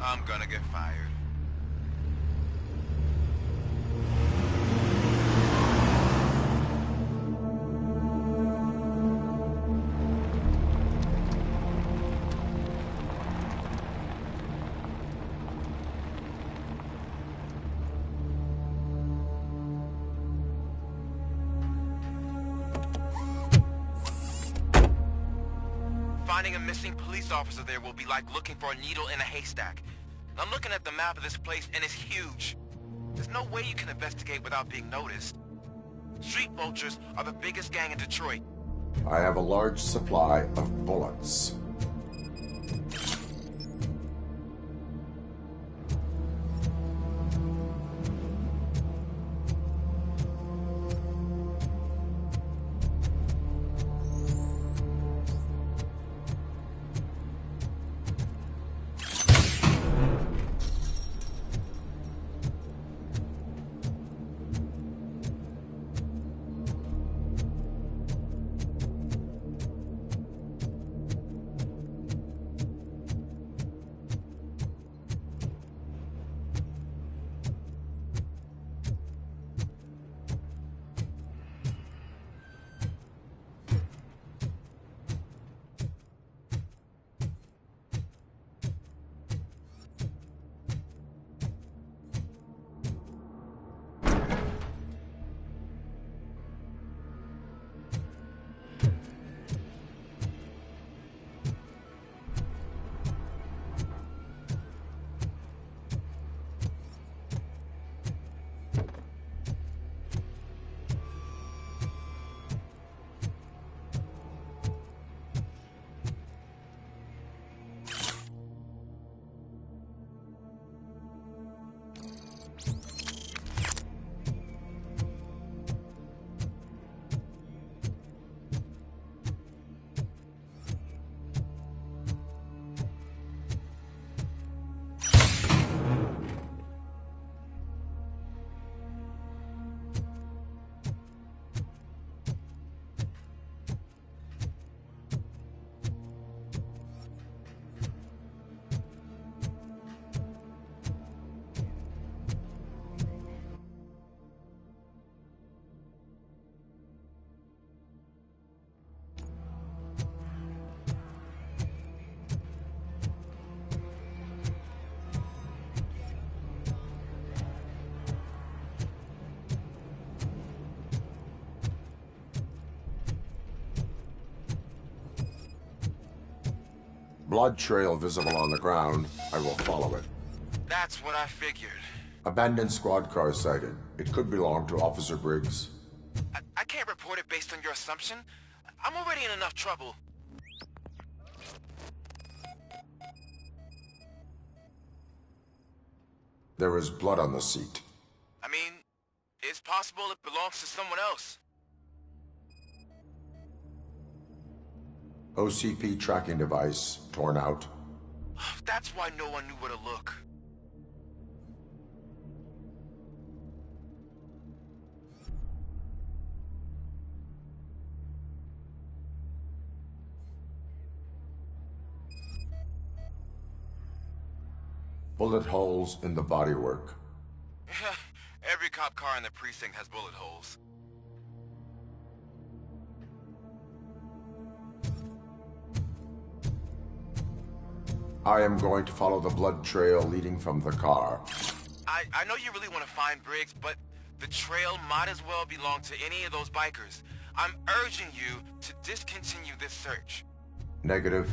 I'm gonna get fired. Finding a missing police officer there will be like looking for a needle in a haystack. I'm looking at the map of this place and it's huge. There's no way you can investigate without being noticed. Street vultures are the biggest gang in Detroit. I have a large supply of bullets. Blood trail visible on the ground. I will follow it. That's what I figured. Abandoned squad car sighted. It could belong to Officer Briggs. I can't report it based on your assumption. I'm already in enough trouble. There is blood on the seat. I mean, it's possible it belongs to someone else. OCP tracking device torn out. That's why no one knew where to look. Bullet holes in the bodywork. Every cop car in the precinct has bullet holes. I am going to follow the blood trail leading from the car. I know you really want to find Briggs, but the trail might as well belong to any of those bikers. I'm urging you to discontinue this search. Negative.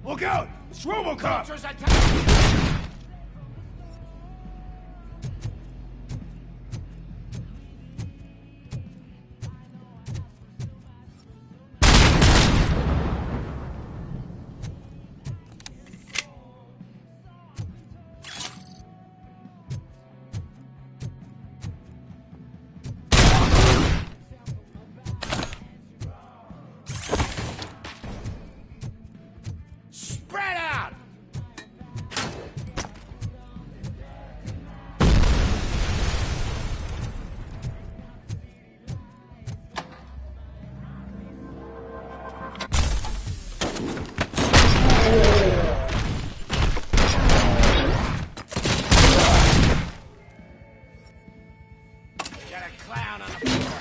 Look out! It's RoboCop! Vultures attack! Spread out! Got a clown on the floor.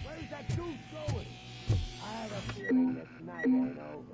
Where's that goose going? I have a feeling this night ain't over.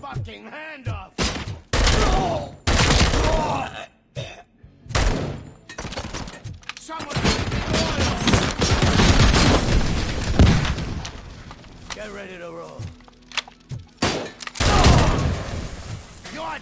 Fucking hand off! Someone get ready to roll. You're dead!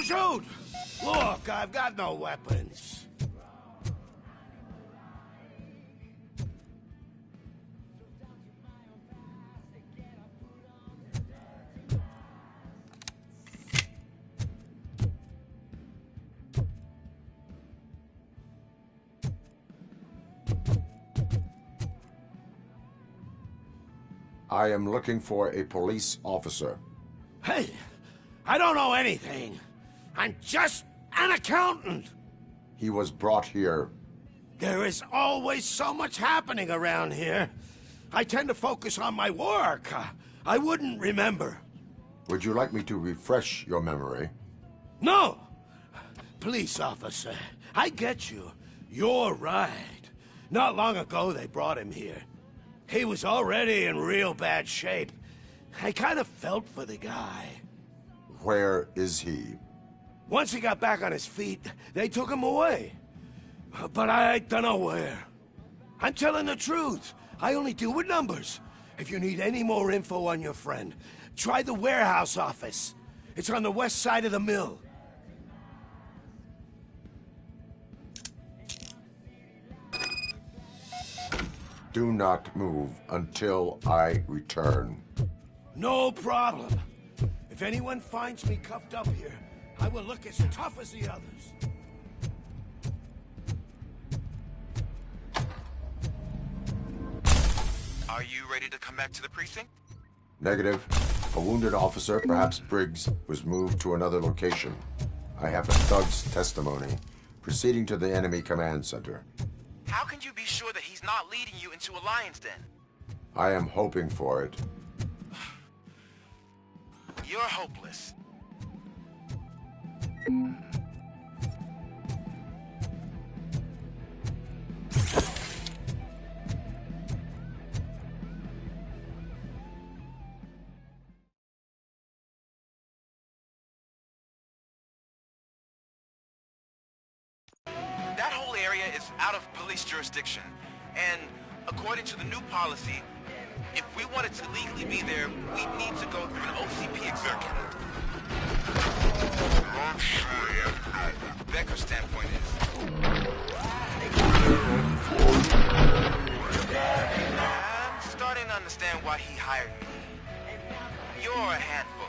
Shoot! Look, I've got no weapons. I am looking for a police officer. Hey, I don't know anything. I'm just an accountant. He was brought here. There is always so much happening around here. I tend to focus on my work. I wouldn't remember. Would you like me to refresh your memory? No! Police officer, I get you. You're right. Not long ago they brought him here. He was already in real bad shape. I kind of felt for the guy. Where is he? Once he got back on his feet, they took him away. But I don't know where. I'm telling the truth. I only deal with numbers. If you need any more info on your friend, try the warehouse office. It's on the west side of the mill. Do not move until I return. No problem. If anyone finds me cuffed up here, I will look as tough as the others. Are you ready to come back to the precinct? Negative. A wounded officer, perhaps Briggs, was moved to another location. I have a thug's testimony, proceeding to the enemy command center. How can you be sure that he's not leading you into a lion's den? I am hoping for it. You're hopeless. That whole area is out of police jurisdiction, and according to the new policy, if we wanted to legally be there, we'd need to go through an OCP executive. I'm sure you know what Becker's standpoint is. I'm starting to understand why he hired me. You're a handful.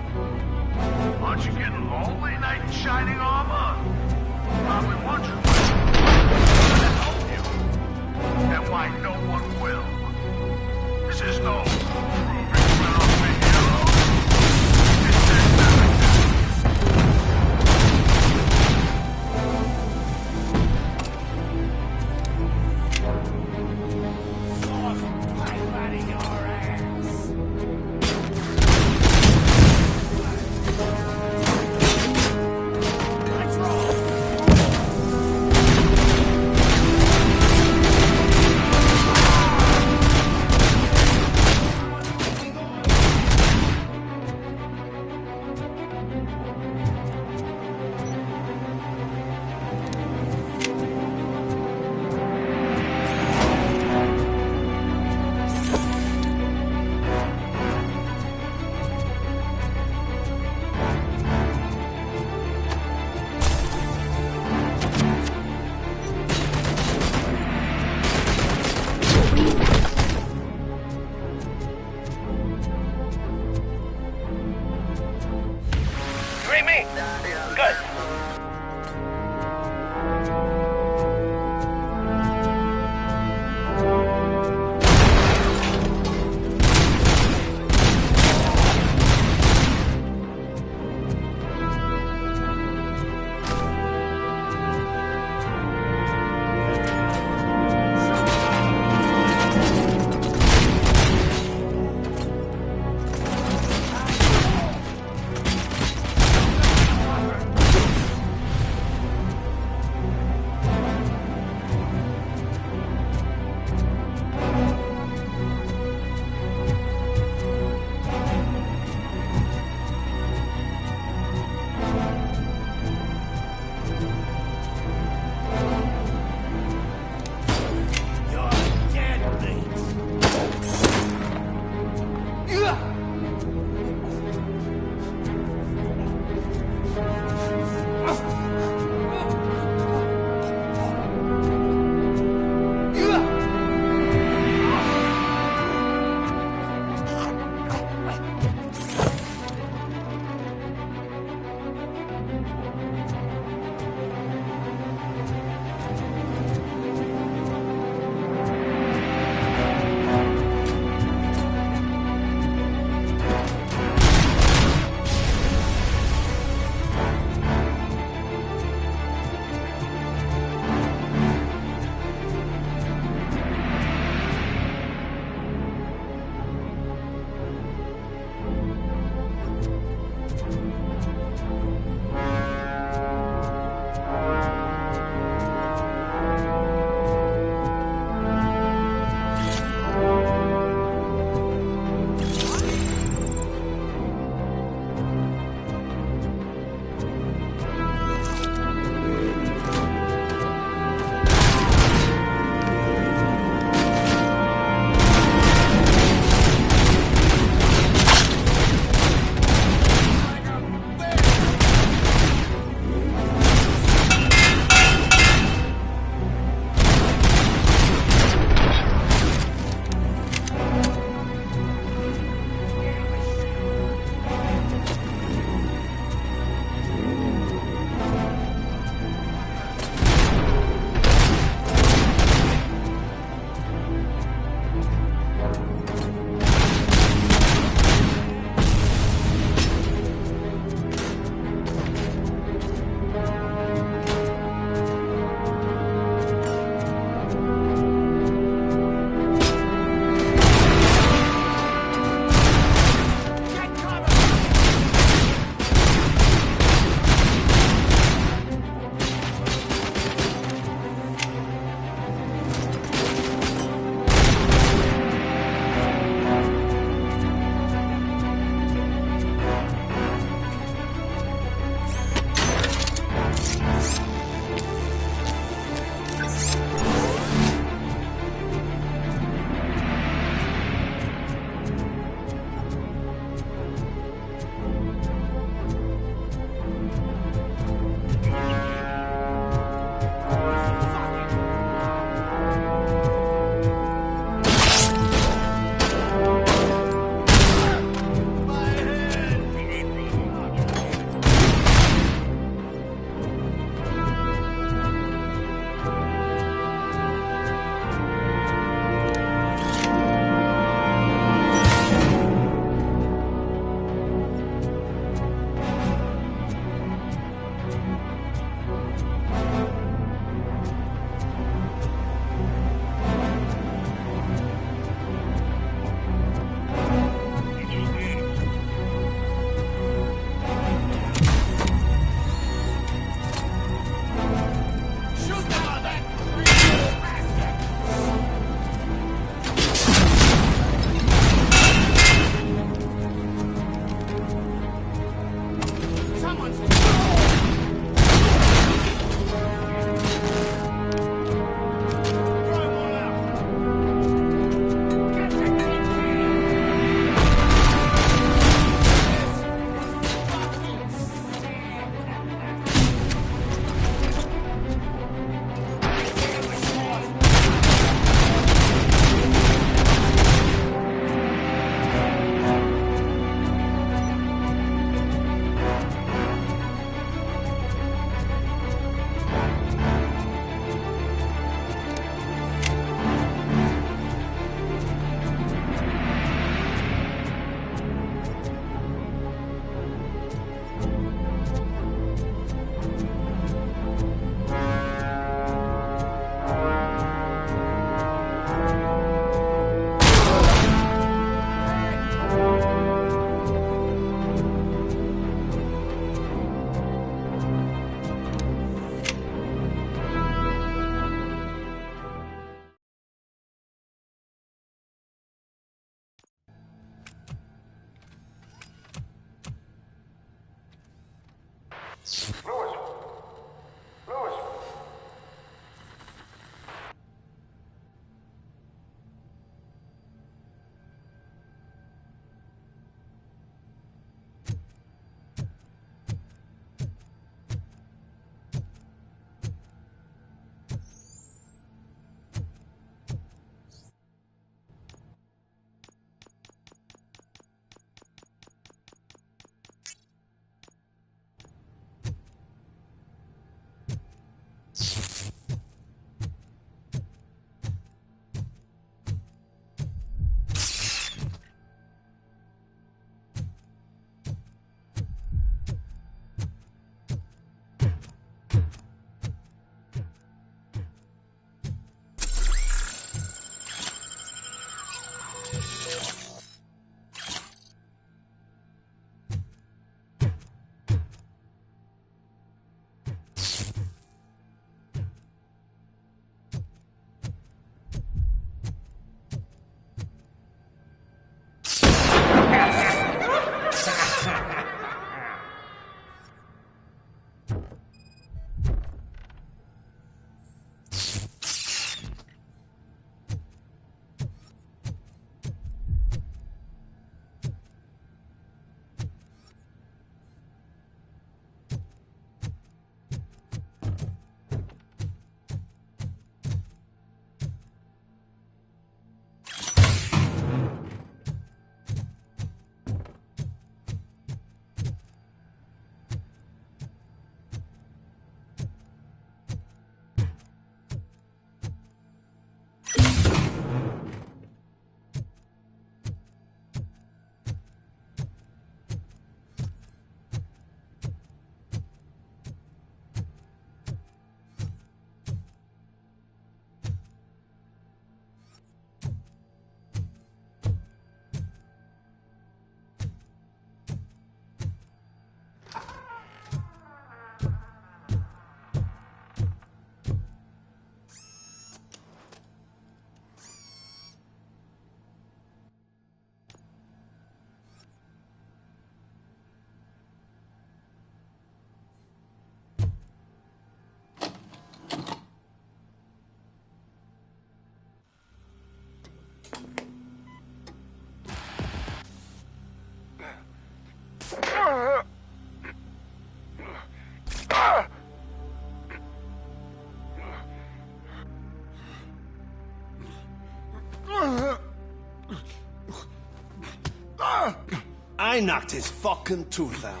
I knocked his fucking tooth out.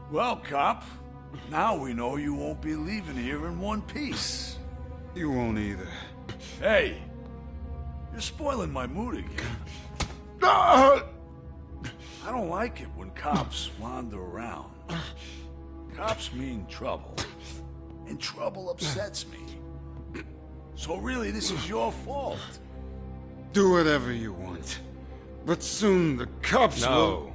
Well, cop, now we know you won't be leaving here in one piece. You won't either. Hey, you're spoiling my mood again. I don't like it when cops wander around. Cops mean trouble, and trouble upsets me. So really, this is your fault. Do whatever you want. But soon the cops will...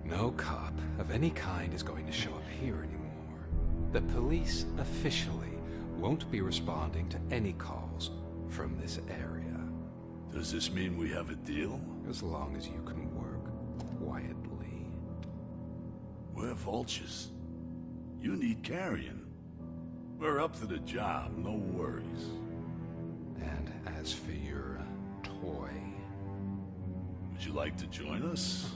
No cop of any kind is going to show up here anymore. The police officially won't be responding to any calls from this area. Does this mean we have a deal? As long as you can work quietly. We're vultures. You need carrion. We're up to the job, no worries. And as for your toy... Would you like to join us?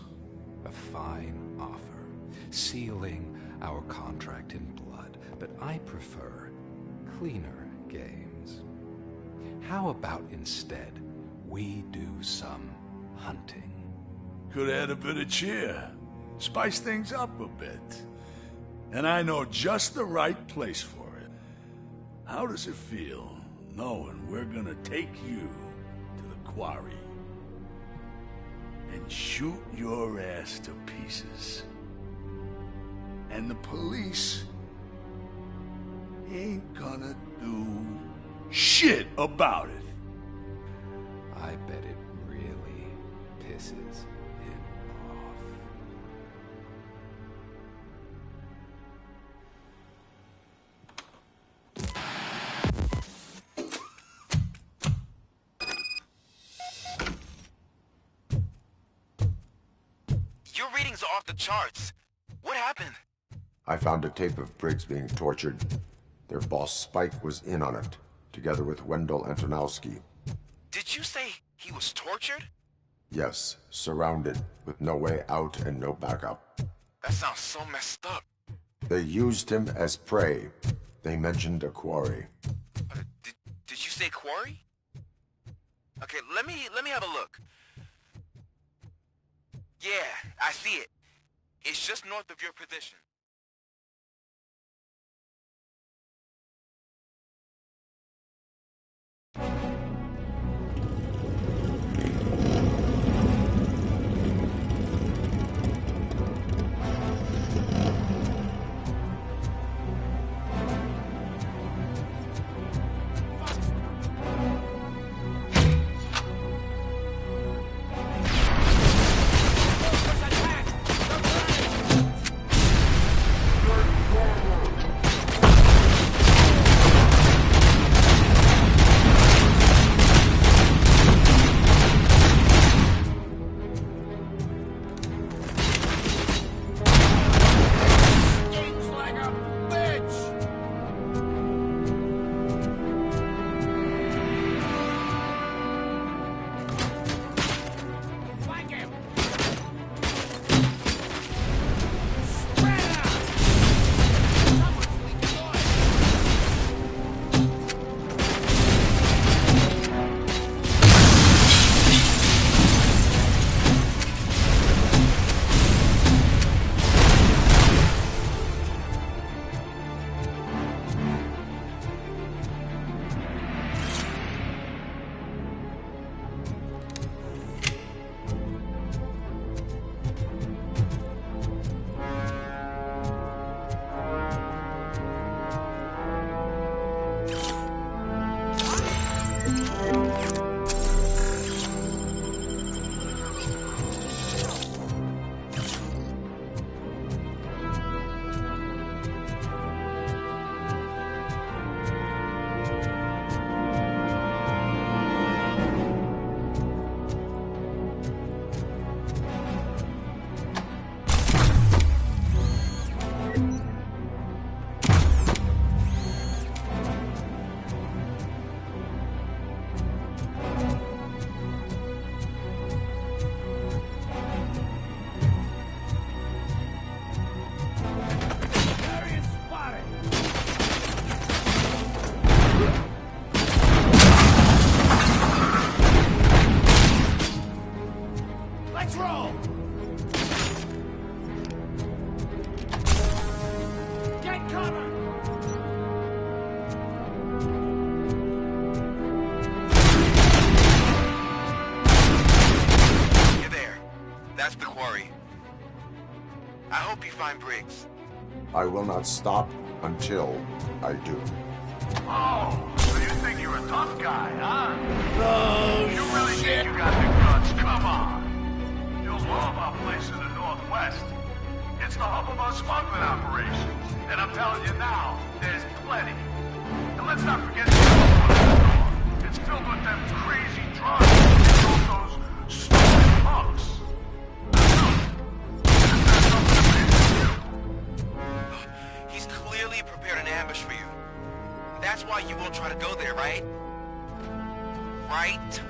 A fine offer, sealing our contract in blood, but I prefer cleaner games. How about instead we do some hunting? Could add a bit of cheer, spice things up a bit. And I know just the right place for it. How does it feel knowing we're gonna take you to the quarry and shoot your ass to pieces? And the police ain't gonna do shit about it. I bet it really pisses him off. Your readings are off the charts. What happened? I found a tape of Briggs being tortured. Their boss Spike was in on it, together with Wendell Antonowski. Did you say he was tortured? Yes, surrounded, with no way out and no backup. That sounds so messed up. They used him as prey. They mentioned a quarry. Did you say quarry? Okay, let me have a look. Yeah, I see it. It's just north of your position. hope you find Briggs. I will not stop until I do. Oh, so you think you're a tough guy, huh? Oh, You really think you got the guts? Come on. You'll love our place in the Northwest. It's the hub of our smuggling operations. And I'm telling you now, there's plenty. And let's not forget the store. It's filled with them crazy drugs and all those stupid punks. He's clearly prepared an ambush for you. That's why you won't try to go there, right? Right?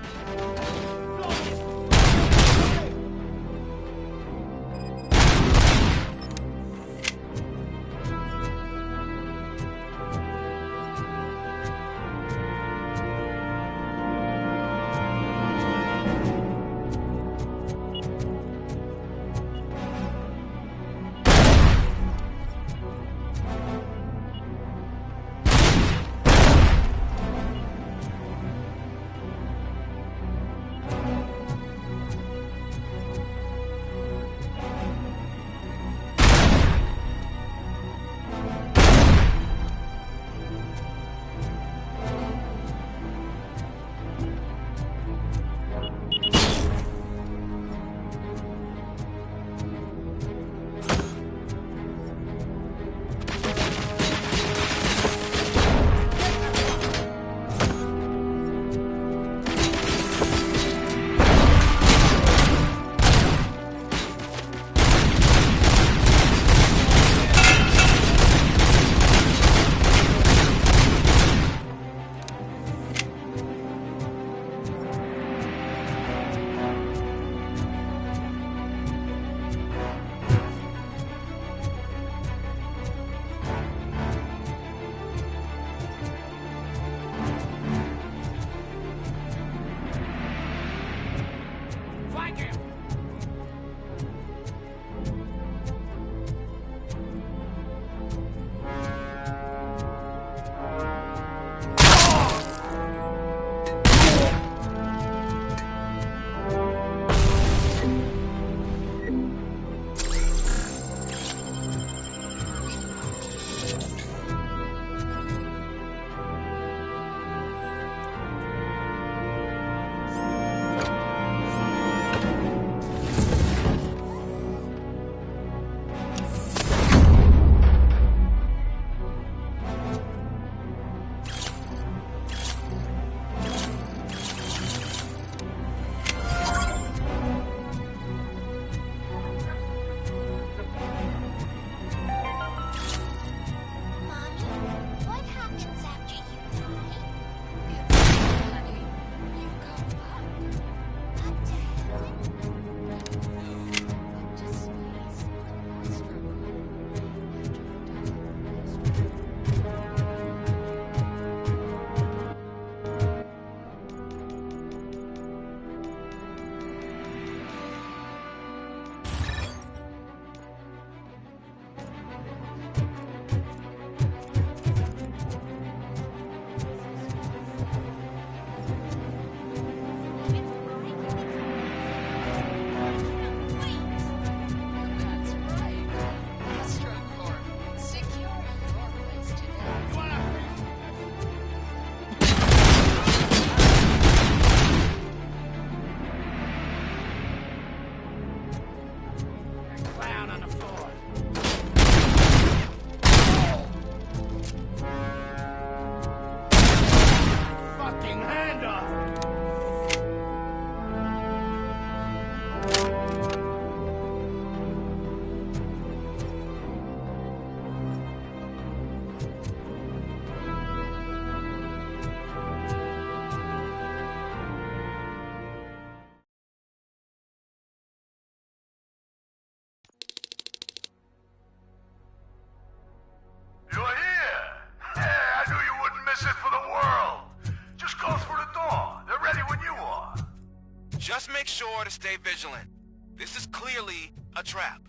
Just make sure to stay vigilant. This is clearly a trap.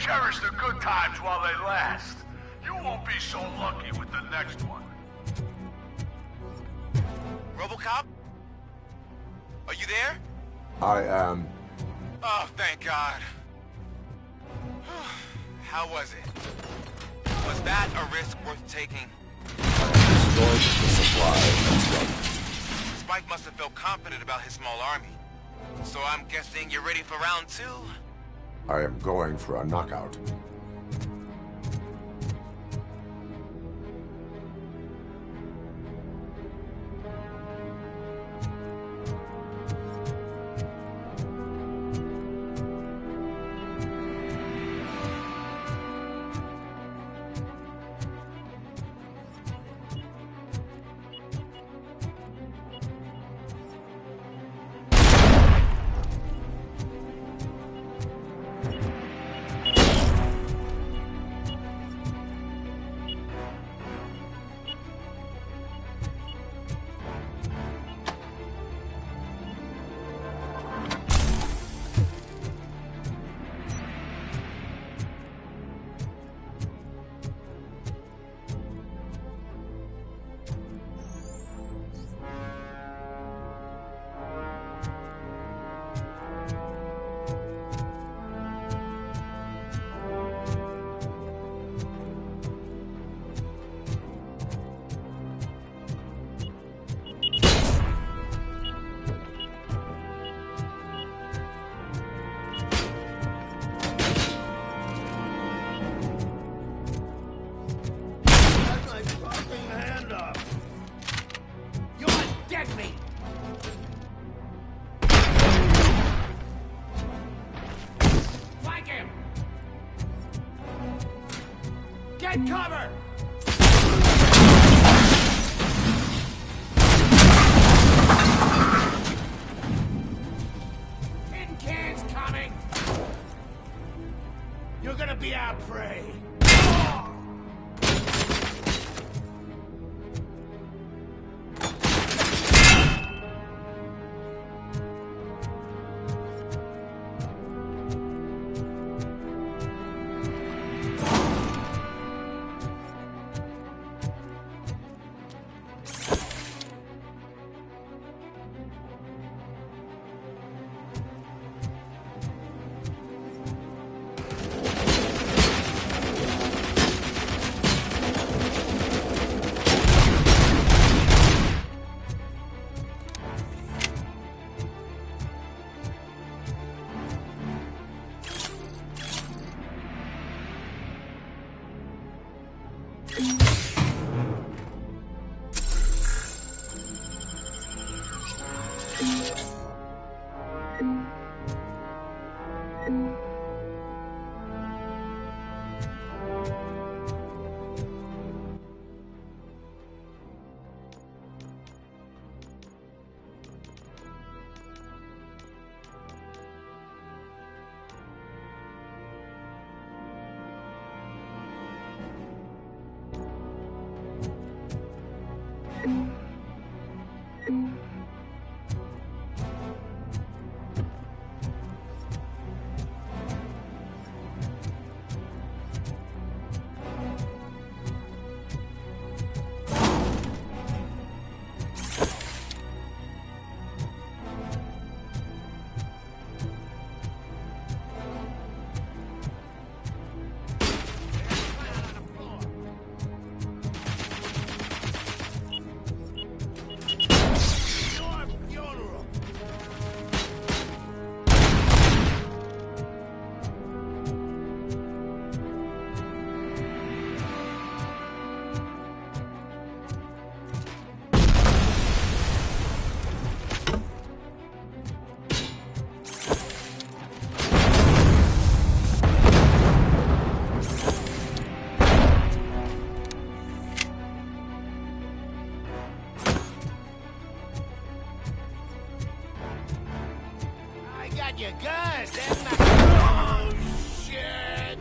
Cherish the good times while they last. You won't be so lucky with the next one. RoboCop? Are you there? I am. Oh, thank God. How was it? Was that a risk worth taking? Destroyed the supply of drugs. Spike must have felt confident about his small army. So I'm guessing you're ready for round 2? I am going for a knockout. Get cover! Tin cans coming! You're gonna be our prey! Your guns, that's not... Oh, shit!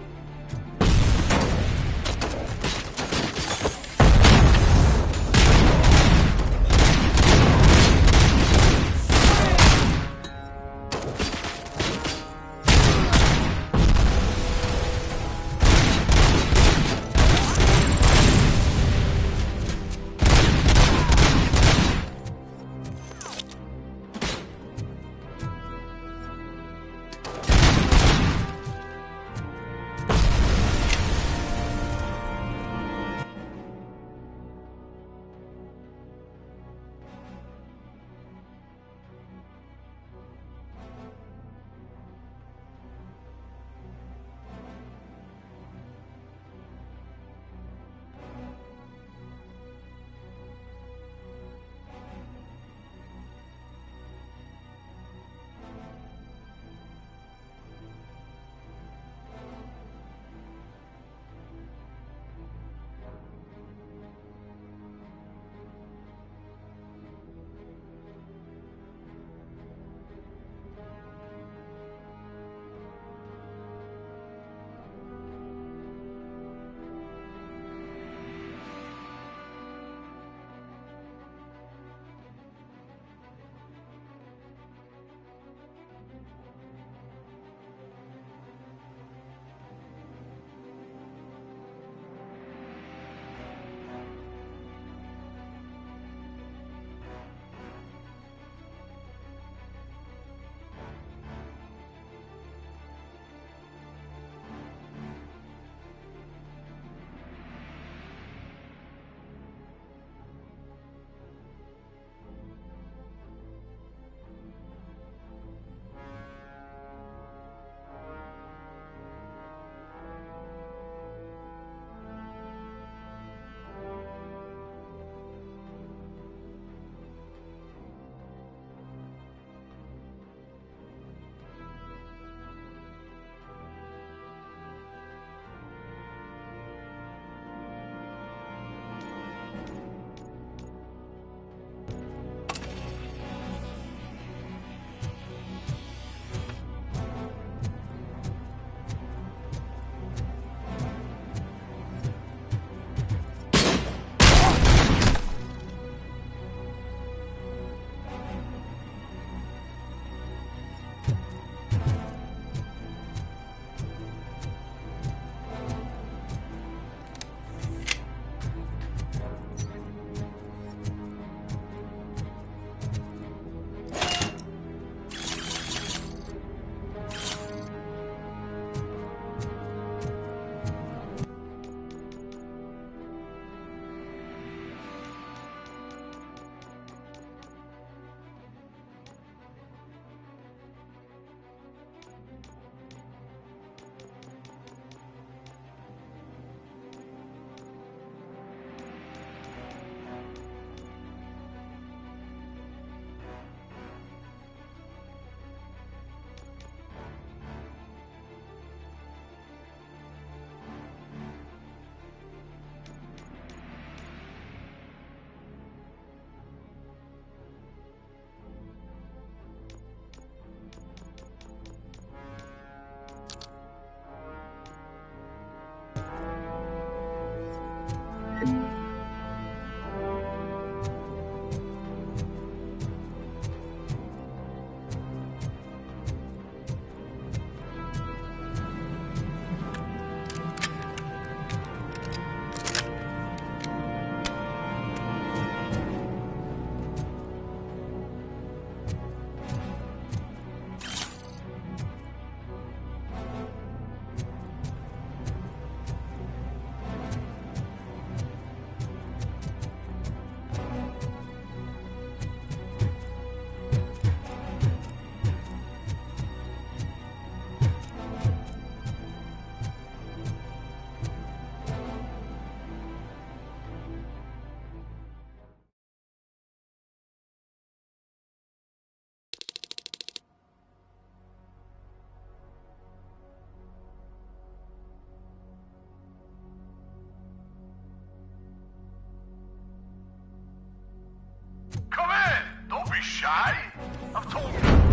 I've told you.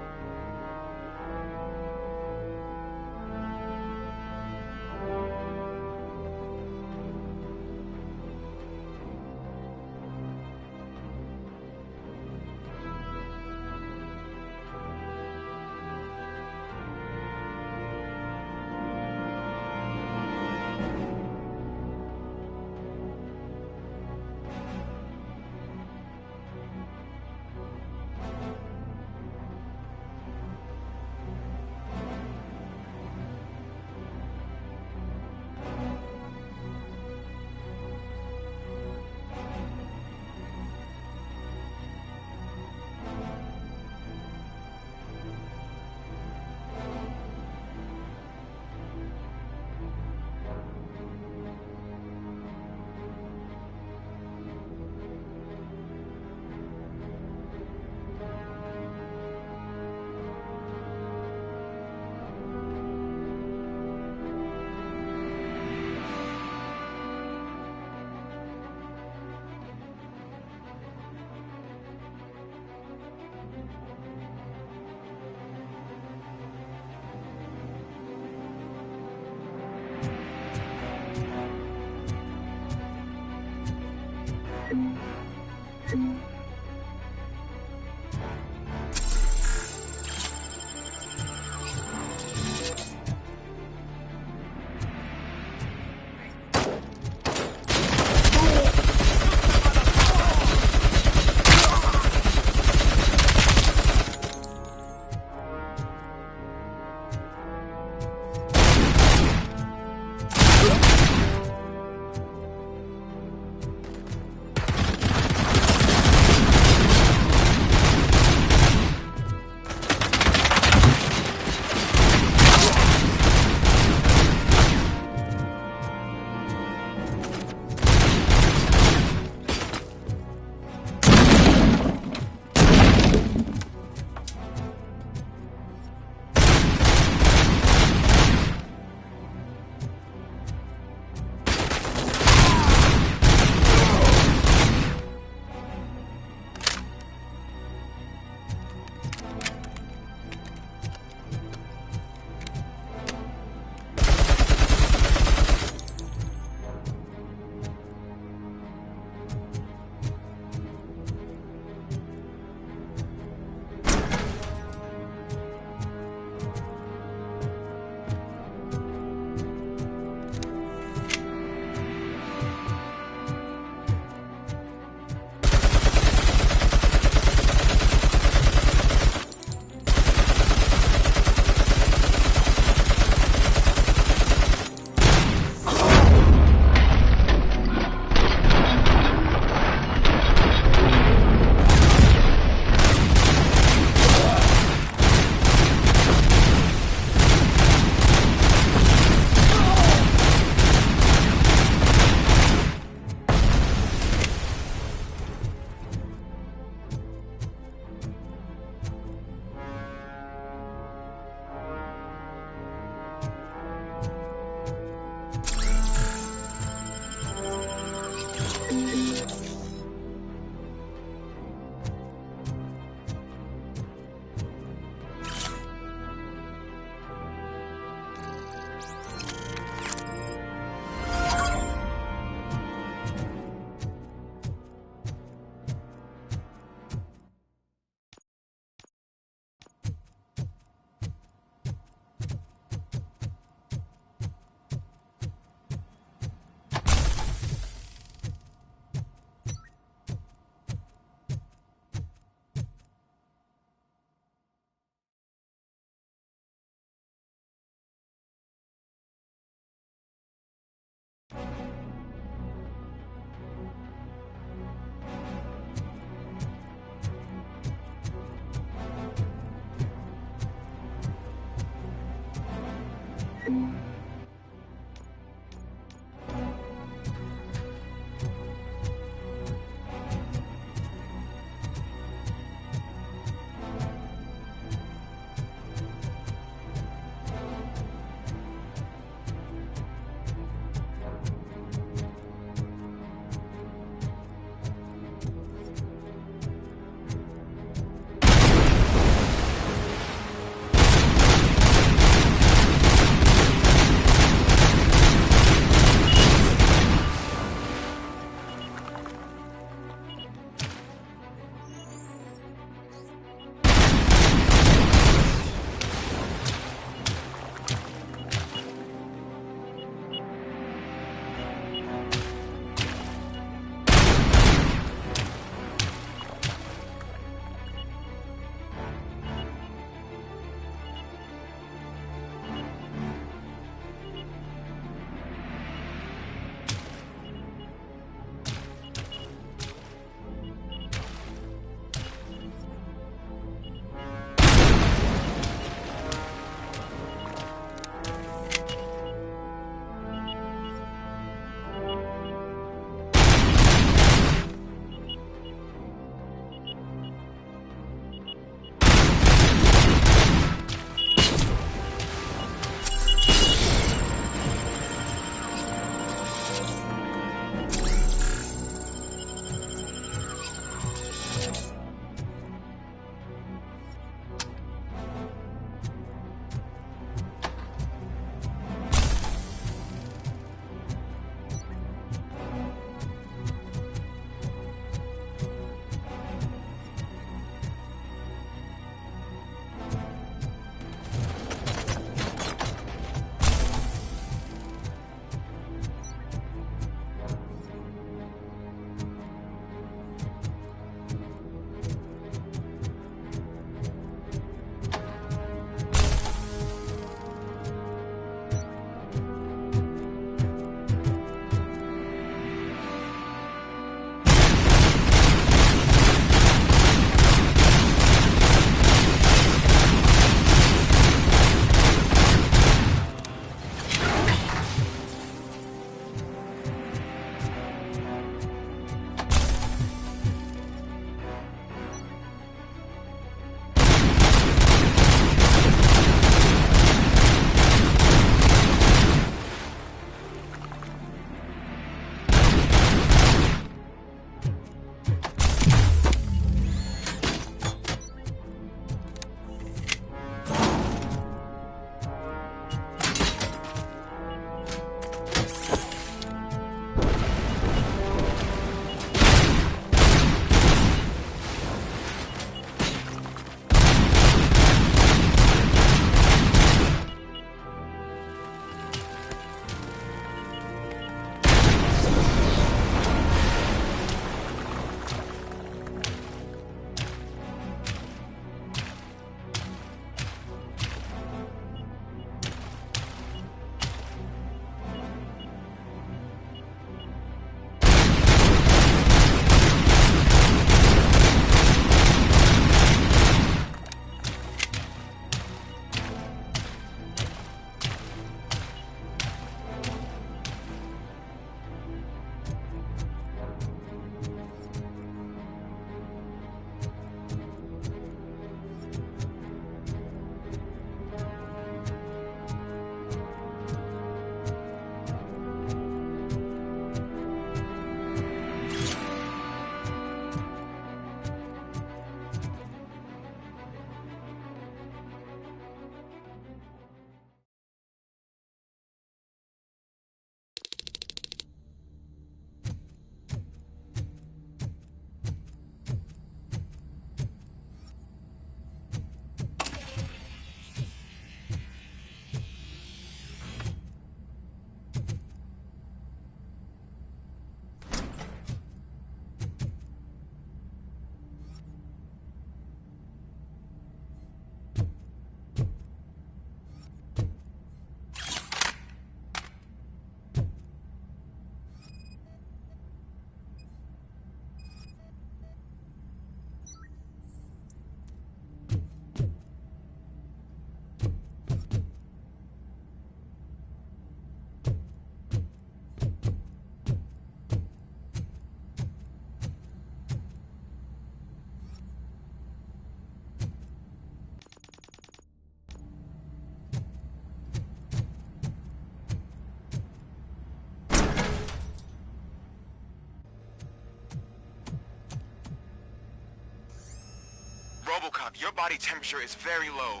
RoboCop, your body temperature is very low.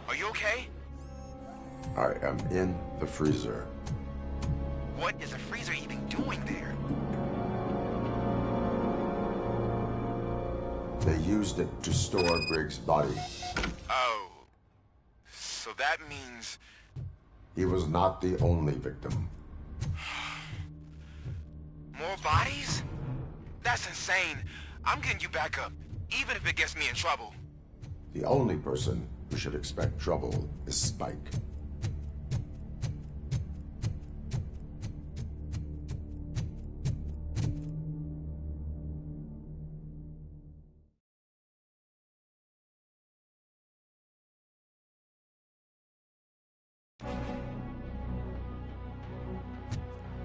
Are you okay? I am in the freezer. What is a freezer even doing there? They used it to store Briggs' body. Oh. So that means... He was not the only victim. More bodies? That's insane. I'm getting you back up, even if it gets me in trouble. The only person who should expect trouble is Spike.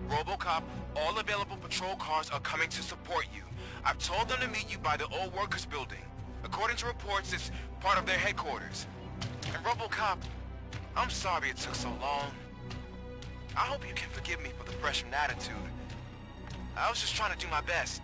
RoboCop, all available patrol cars are coming to support you. I've told them to meet you by the old workers building. According to reports, it's part of their headquarters. And RoboCop, I'm sorry it took so long. I hope you can forgive me for the pressure and attitude. I was just trying to do my best.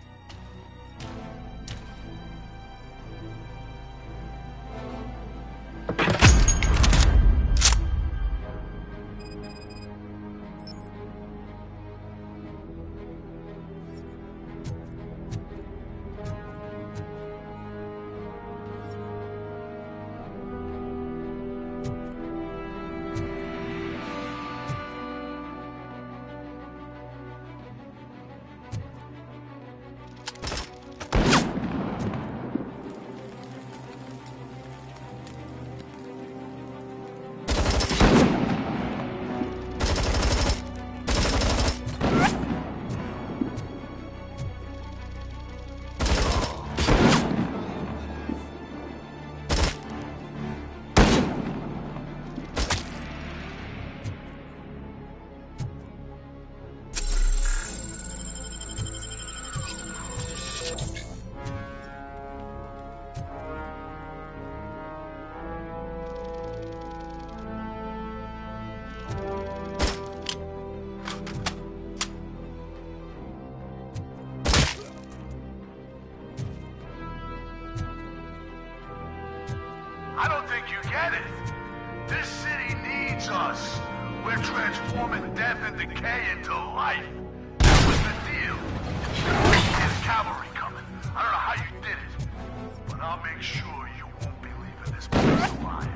I don't think you get it. This city needs us. We're transforming death and decay into life. That was the deal. There's cavalry coming. I don't know how you did it, but I'll make sure you won't be leaving this place alive.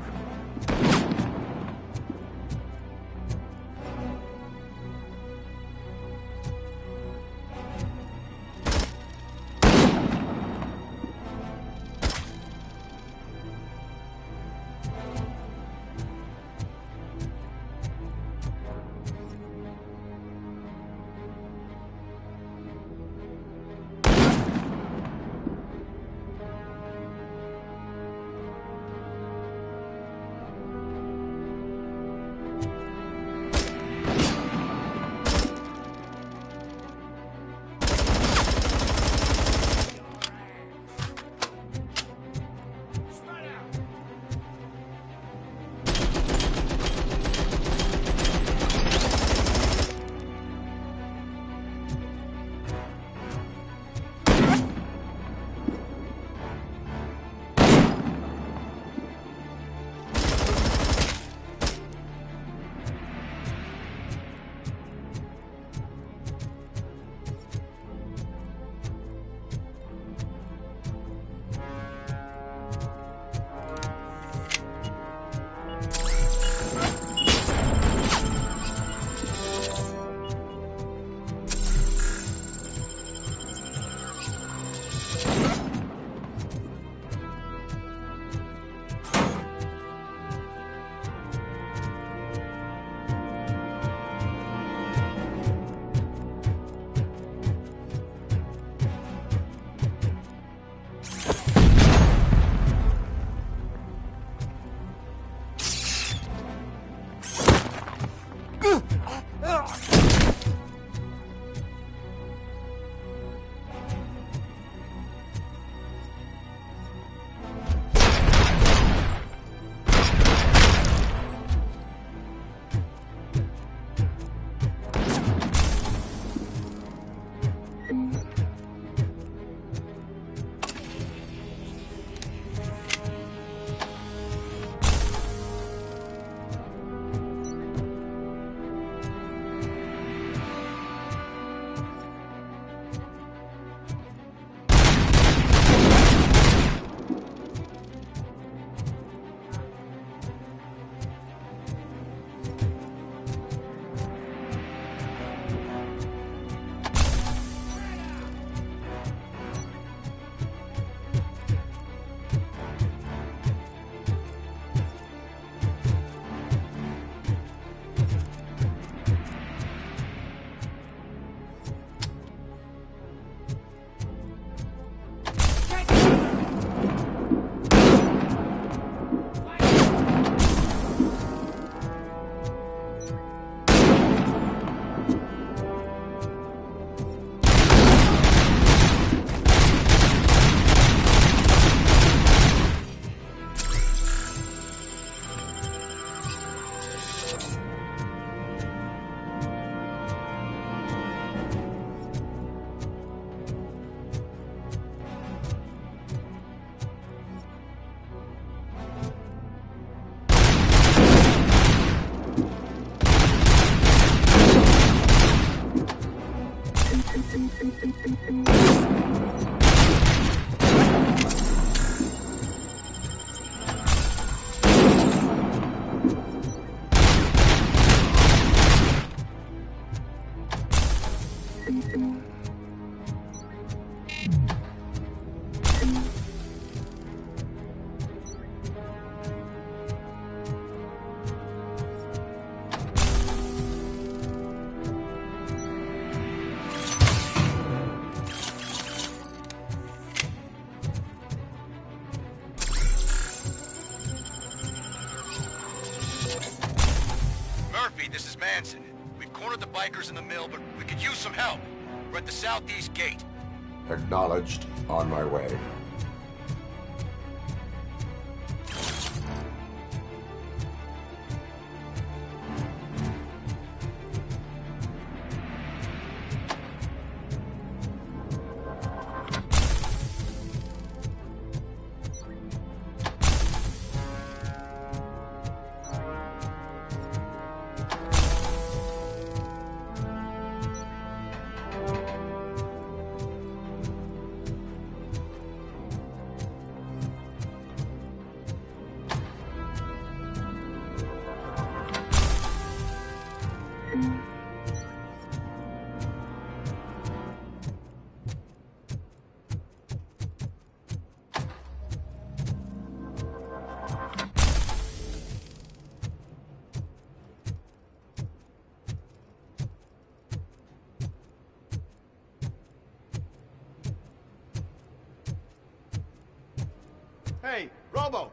Murphy, this is Manson. We've cornered the bikers in the mill, but we could use some help. We're at the southeast gate. Acknowledged. On my way. Hey, Robo!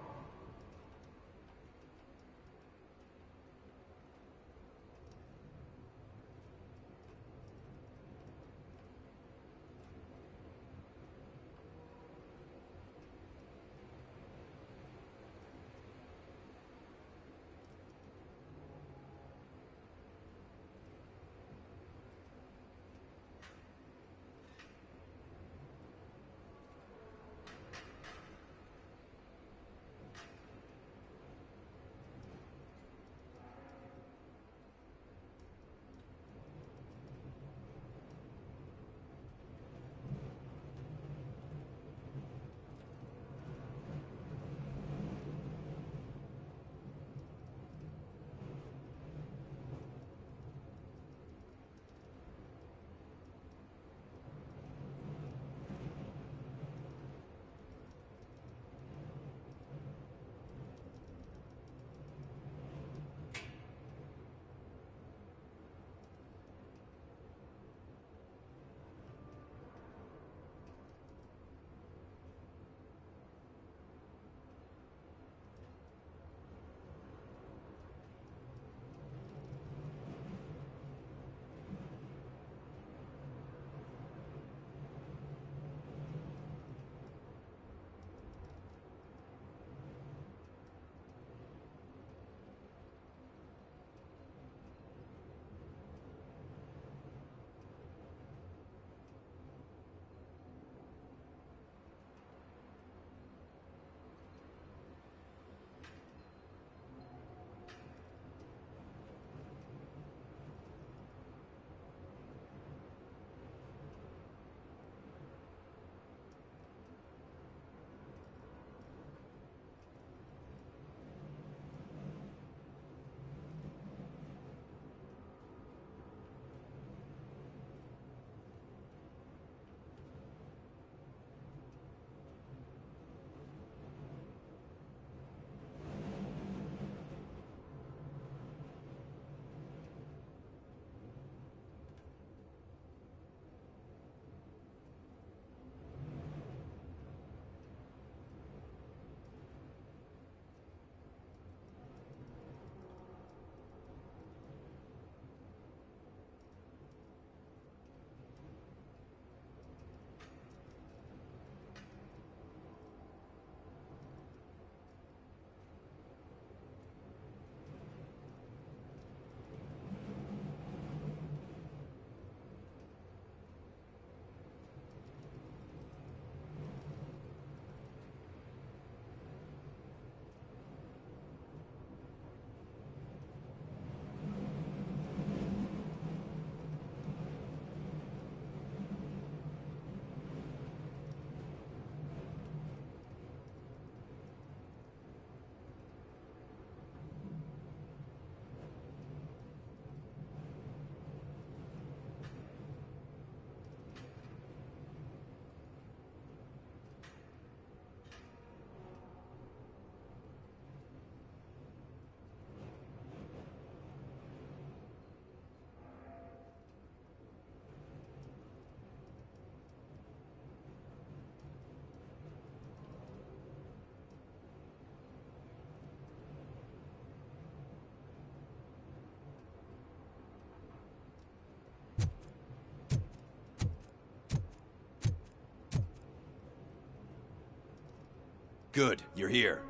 Good, you're here.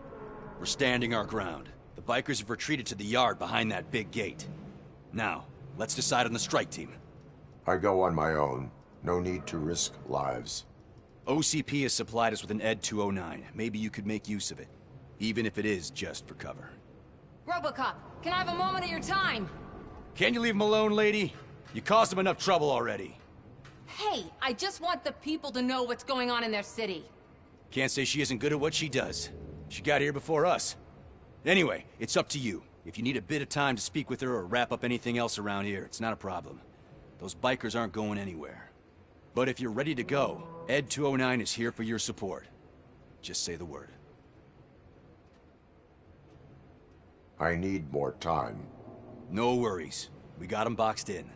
We're standing our ground. The bikers have retreated to the yard behind that big gate. Now, let's decide on the strike team. I go on my own. No need to risk lives. OCP has supplied us with an ED 209. Maybe you could make use of it. Even if it is just for cover. RoboCop, can I have a moment of your time? Can you leave him alone, lady? You caused him enough trouble already. Hey, I just want the people to know what's going on in their city. Can't say she isn't good at what she does. She got here before us. Anyway, it's up to you. If you need a bit of time to speak with her or wrap up anything else around here, it's not a problem. Those bikers aren't going anywhere. But if you're ready to go, ED 209 is here for your support. Just say the word. I need more time. No worries. We got them boxed in.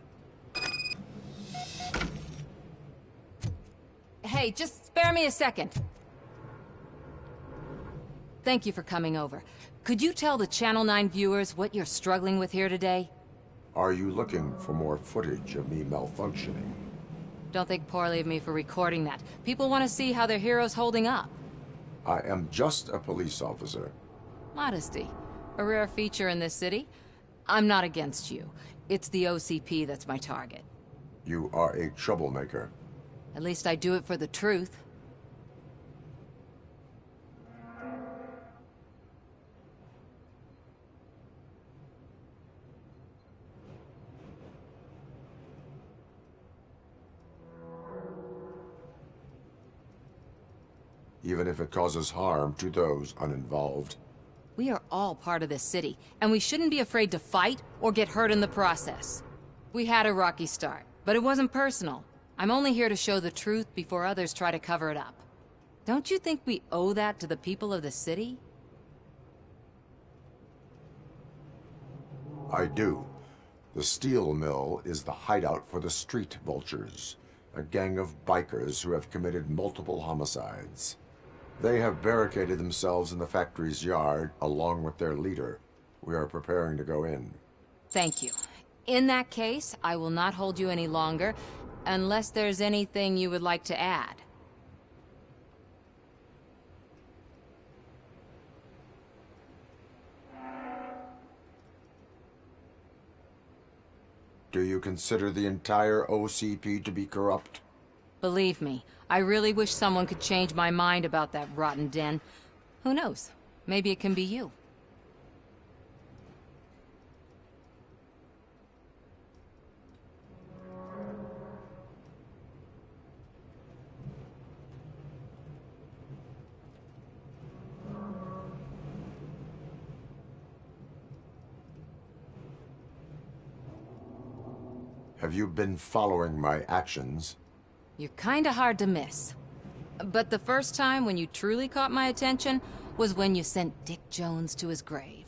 Hey, just spare me a second. Thank you for coming over. Could you tell the Channel 9 viewers what you're struggling with here today? Are you looking for more footage of me malfunctioning? Don't think poorly of me for recording that. People want to see how their hero's holding up. I am just a police officer. Modesty. A rare feature in this city. I'm not against you. It's the OCP that's my target. You are a troublemaker. At least I do it for the truth. Even if it causes harm to those uninvolved. We are all part of this city, and we shouldn't be afraid to fight or get hurt in the process. We had a rocky start, but it wasn't personal. I'm only here to show the truth before others try to cover it up. Don't you think we owe that to the people of the city? I do. The steel mill is the hideout for the street vultures, a gang of bikers who have committed multiple homicides. They have barricaded themselves in the factory's yard, along with their leader. We are preparing to go in. Thank you. In that case, I will not hold you any longer, unless there's anything you would like to add. Do you consider the entire OCP to be corrupt? Believe me, I really wish someone could change my mind about that rotten den. Who knows? Maybe it can be you. Have you been following my actions? You're kinda hard to miss. But the first time when you truly caught my attention was when you sent Dick Jones to his grave.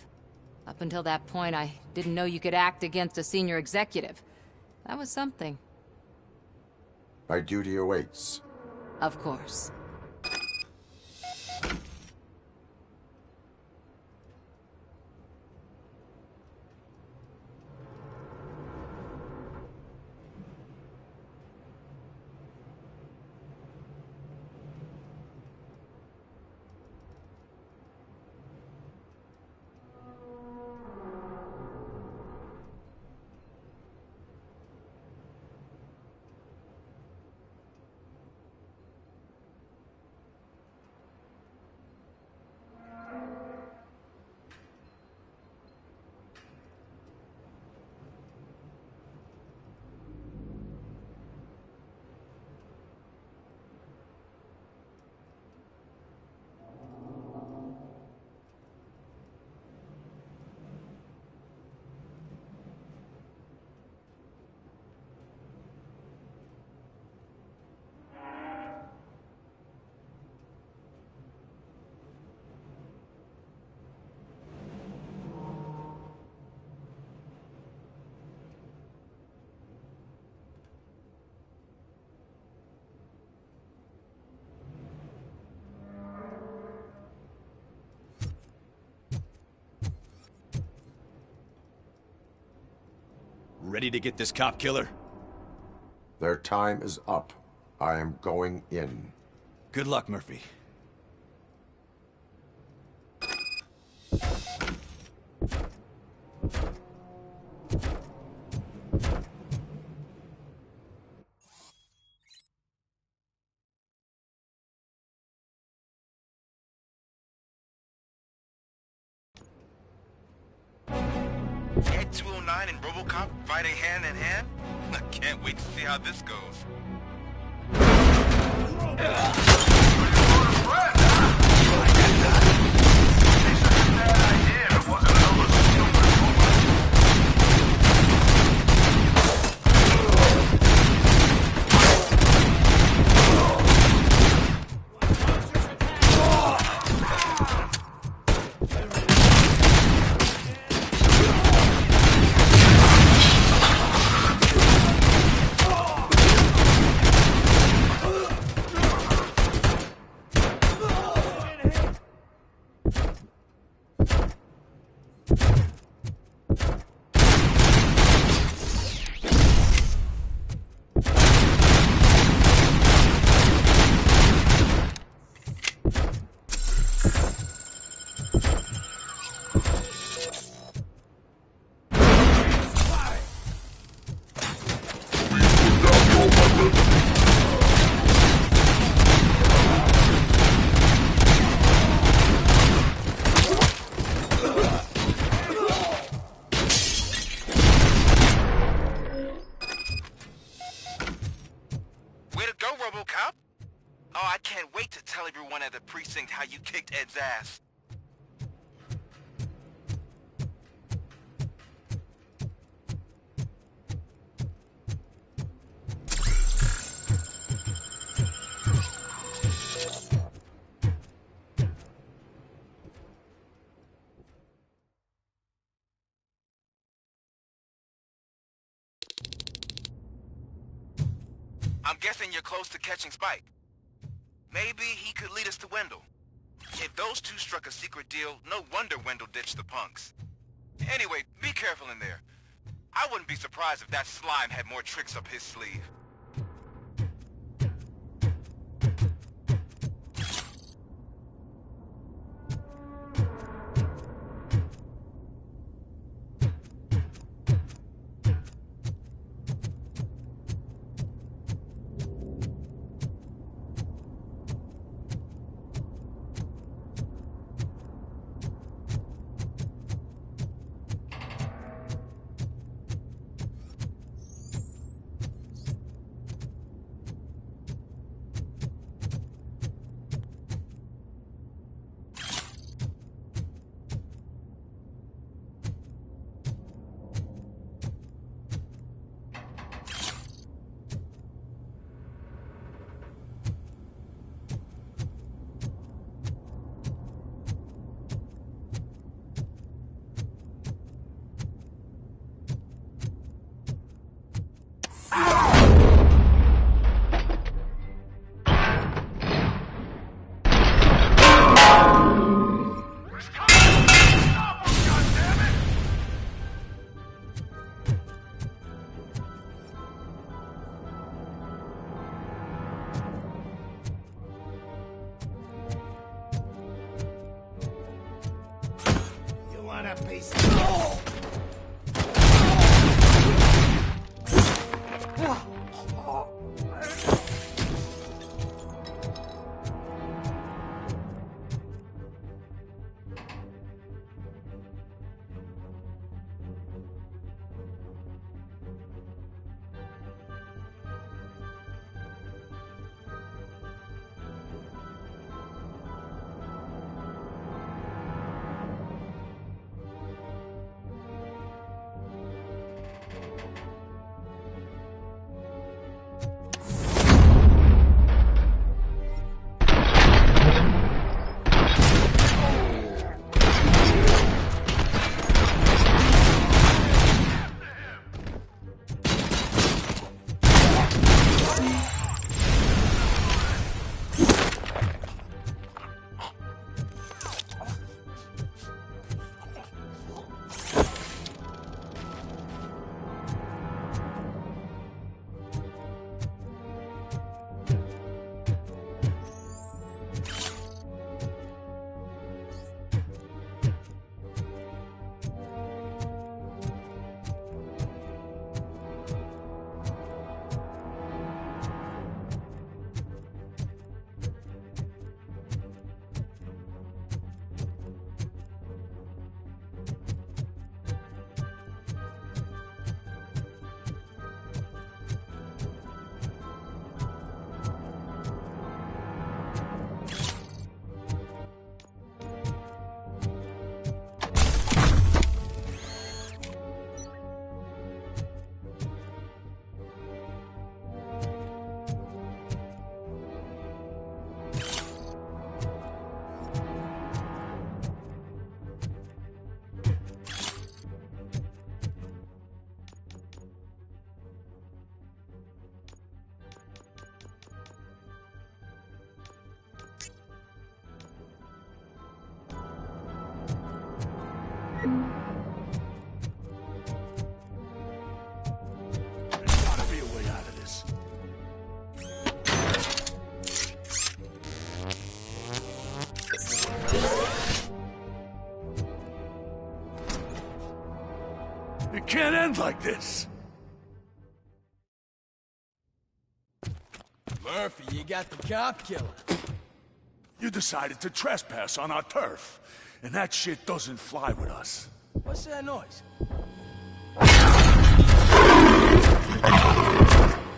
Up until that point, I didn't know you could act against a senior executive. That was something. My duty awaits. Of course. Ready to get this cop killer? Their time is up. I am going in. Good luck, Murphy. 9 and RoboCop fighting hand in hand? I can't wait to see how this goes. RoboCop? Oh, I can't wait to tell everyone at the precinct how you kicked Ed's ass. I'm guessing you're close to catching Spike. Maybe he could lead us to Wendell. If those two struck a secret deal, no wonder Wendell ditched the punks. Anyway, be careful in there. I wouldn't be surprised if that slime had more tricks up his sleeve. can't end like this. Murphy, you got the cop killer. You decided to trespass on our turf, and that shit doesn't fly with us. What's that noise?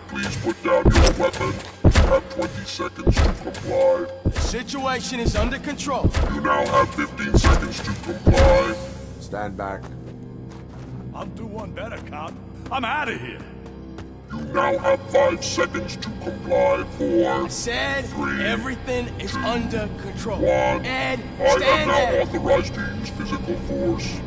Please put down your weapon. You have 20 seconds to comply. The situation is under control. You now have 15 seconds to comply. Stand back. I'll do one better, cop. I'm out of here. You now have 5 seconds to comply. 4, I said 3, everything is under control. 1. Ed, I am stand now there. authorized to use physical force.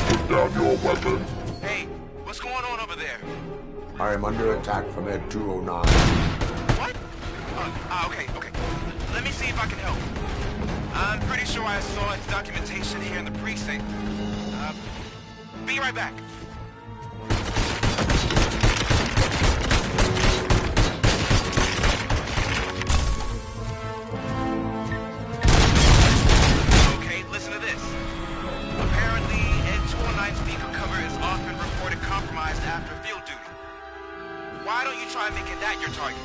Put down your weapon. Hey, what's going on over there? I am under attack from Ed 209. What? Okay. Let me see if I can help. I'm pretty sure I saw its documentation here in the precinct. Be right back. Okay, listen to this. Apparently, Ed 209's speaker cover has often been reported compromised after field duty. Why don't you try making that your target?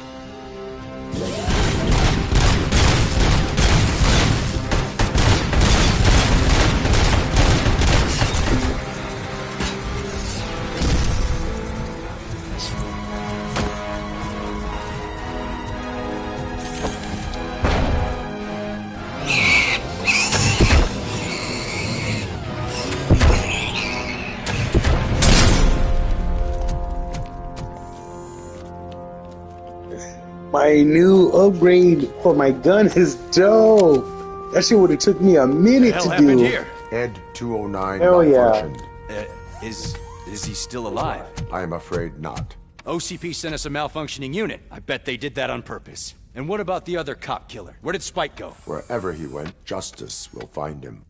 My new upgrade for my gun is dope. That shit would have took me a minute to do. Here? Ed 209 Hell yeah. malfunctioned. Is he still alive? I am afraid not. OCP sent us a malfunctioning unit. I bet they did that on purpose. And what about the other cop killer? Where did Spike go? Wherever he went, justice will find him.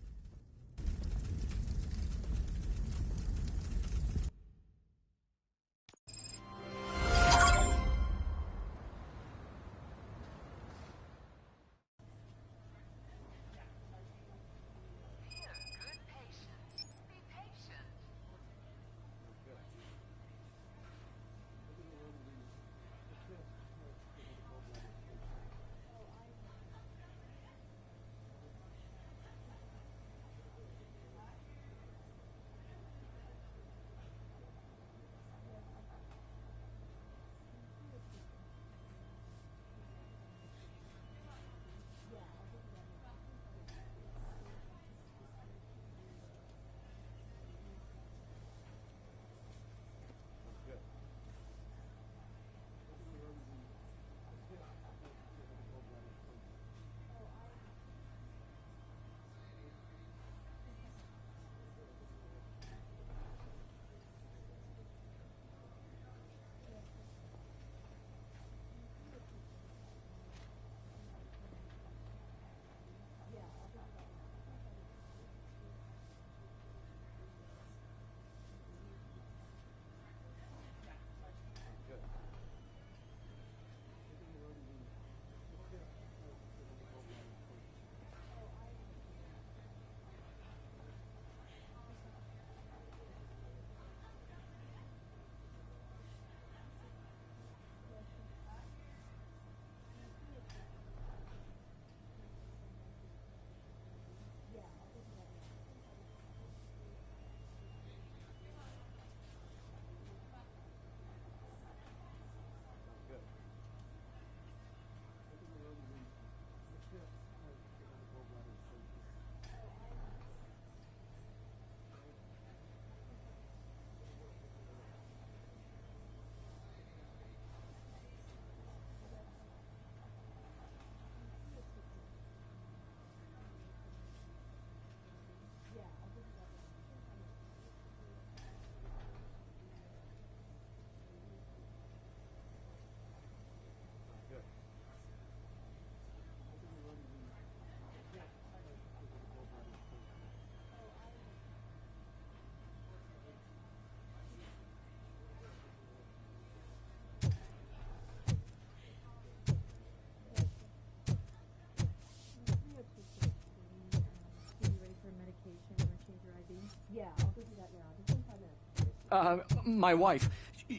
My wife.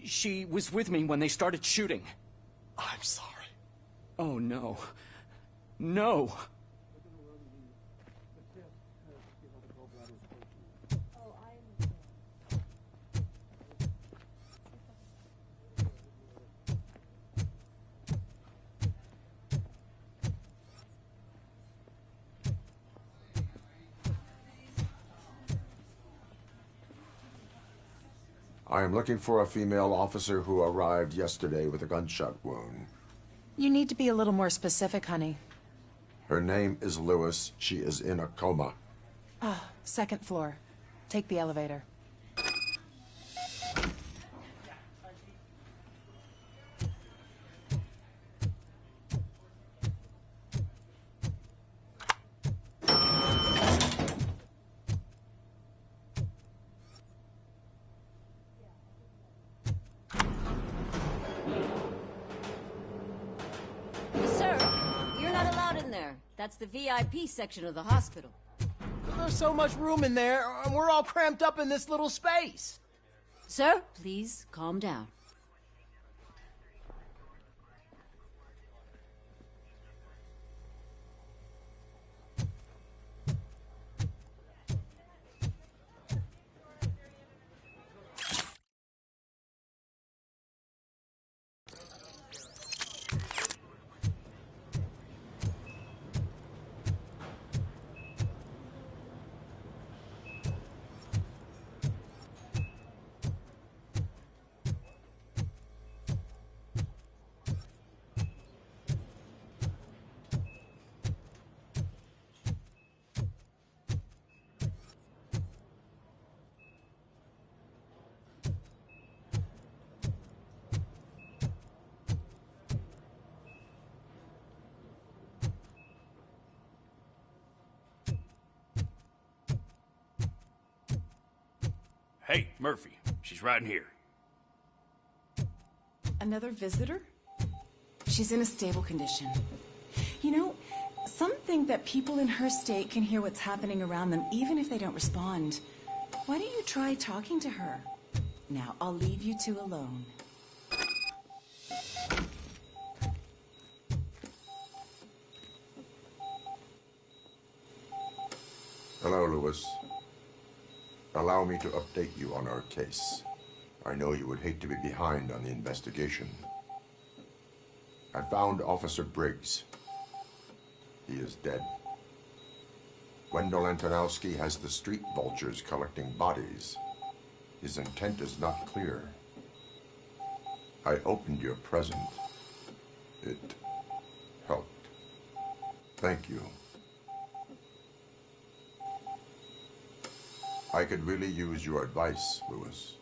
She was with me when they started shooting. I'm sorry. Oh, no. No! I am looking for a female officer who arrived yesterday with a gunshot wound. You need to be a little more specific, honey. Her name is Lewis. She is in a coma. Ah, second floor. Take the elevator. That's the VIP section of the hospital. There's so much room in there, and we're all cramped up in this little space. Sir, please calm down. Hey, Murphy. She's right in here. Another visitor? She's in a stable condition. You know, some think that people in her state can hear what's happening around them even if they don't respond. Why don't you try talking to her? Now, I'll leave you two alone. Hello, Lewis. Allow me to update you on our case. I know you would hate to be behind on the investigation. I found Officer Briggs. He is dead. Wendell Antonowski has the street vultures collecting bodies. His intent is not clear. I opened your present. It helped. Thank you. I could really use your advice, Lewis.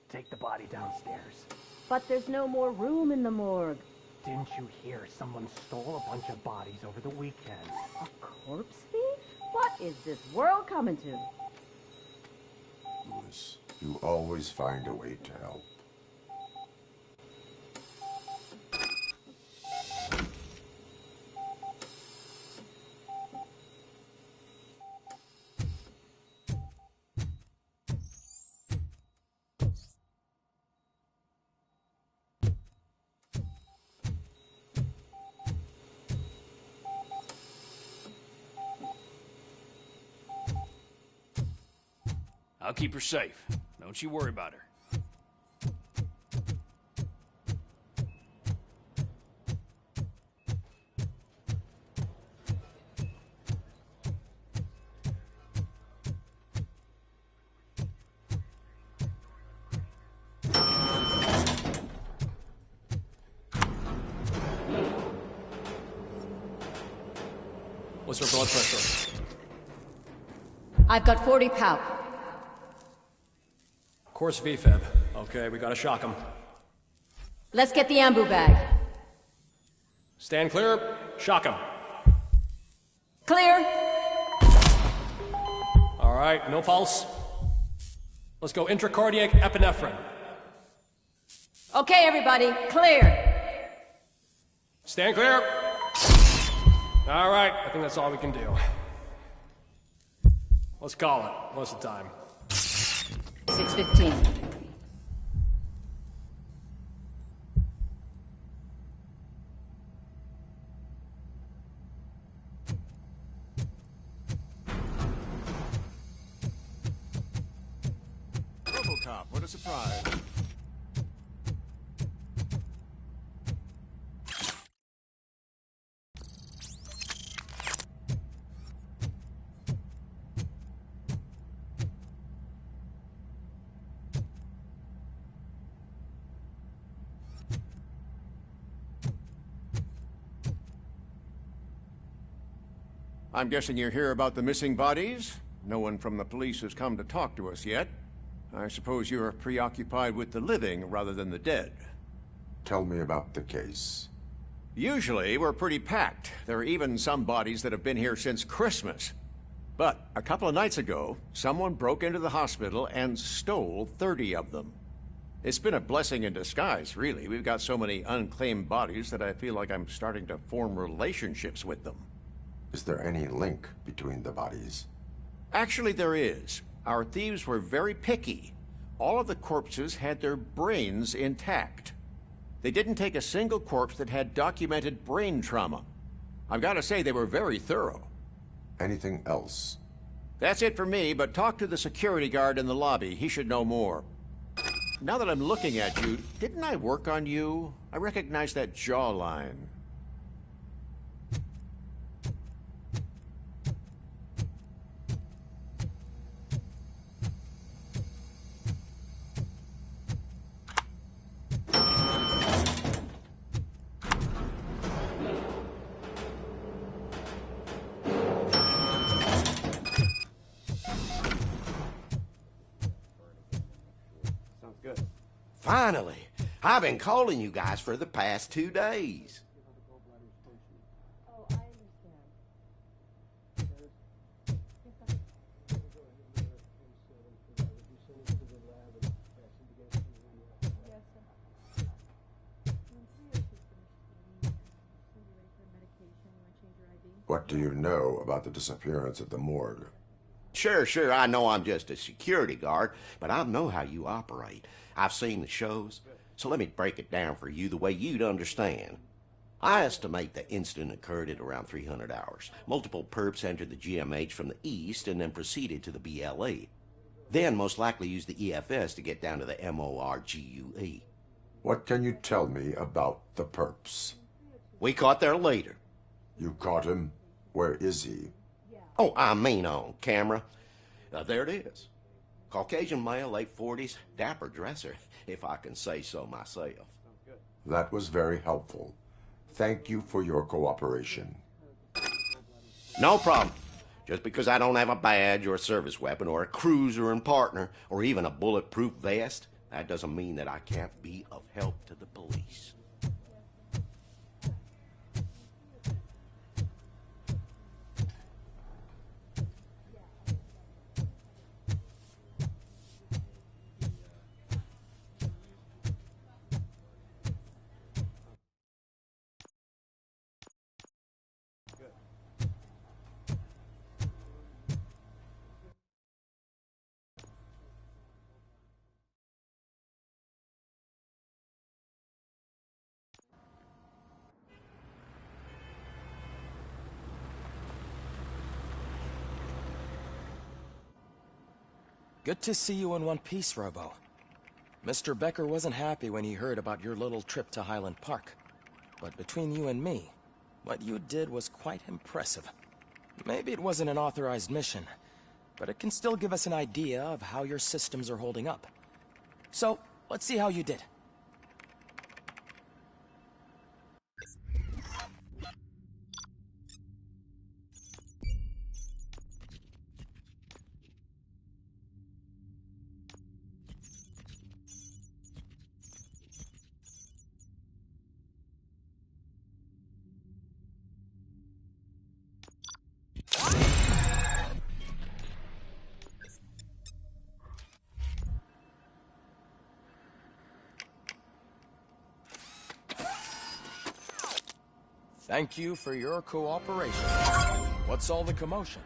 Take the body downstairs. But there's no more room in the morgue. Didn't you hear someone stole a bunch of bodies over the weekend? A corpse thief? What is this world coming to? Lewis, you always find a way to help. I'll keep her safe. Don't you worry about her. What's her blood pressure? I've got 40 pow. Course VFib. Okay, we gotta shock him. Let's get the ambu bag. Stand clear. Shock him. Clear. All right, no pulse. Let's go intracardiac epinephrine. Okay, everybody, clear. Stand clear. All right, I think that's all we can do. Let's call it. What's the time? 6:15. RoboCop, what a surprise. I'm guessing you're here about the missing bodies? No one from the police has come to talk to us yet. I suppose you're preoccupied with the living rather than the dead. Tell me about the case. Usually, we're pretty packed. There are even some bodies that have been here since Christmas. But a couple of nights ago, someone broke into the hospital and stole 30 of them. It's been a blessing in disguise, really. We've got so many unclaimed bodies that I feel like I'm starting to form relationships with them. Is there any link between the bodies? Actually, there is. Our thieves were very picky. All of the corpses had their brains intact. They didn't take a single corpse that had documented brain trauma. I've got to say, they were very thorough. Anything else? That's it for me, but talk to the security guard in the lobby. He should know more. Now that I'm looking at you, didn't I work on you? I recognize that jawline. Finally! I've been calling you guys for the past 2 days. What do you know about the disappearance at the morgue? Sure, I know I'm just a security guard, but I know how you operate. I've seen the shows, so let me break it down for you the way you'd understand. I estimate the incident occurred at around 300 hours. Multiple perps entered the GMH from the east and then proceeded to the BLE. Then most likely used the EFS to get down to the MORGUE. What can you tell me about the perps? We caught their leader. You caught him? Where is he? Oh, I mean on camera. There it is. Caucasian male, late 40s, dapper dresser, if I can say so myself. That was very helpful. Thank you for your cooperation. No problem. Just because I don't have a badge or a service weapon or a cruiser and partner or even a bulletproof vest, that doesn't mean that I can't be of help to the police. Good to see you in one piece, Robo. Mr. Becker wasn't happy when he heard about your little trip to Highland Park. But between you and me, what you did was quite impressive. Maybe it wasn't an authorized mission, but it can still give us an idea of how your systems are holding up. So, let's see how you did. Thank you for your cooperation. What's all the commotion?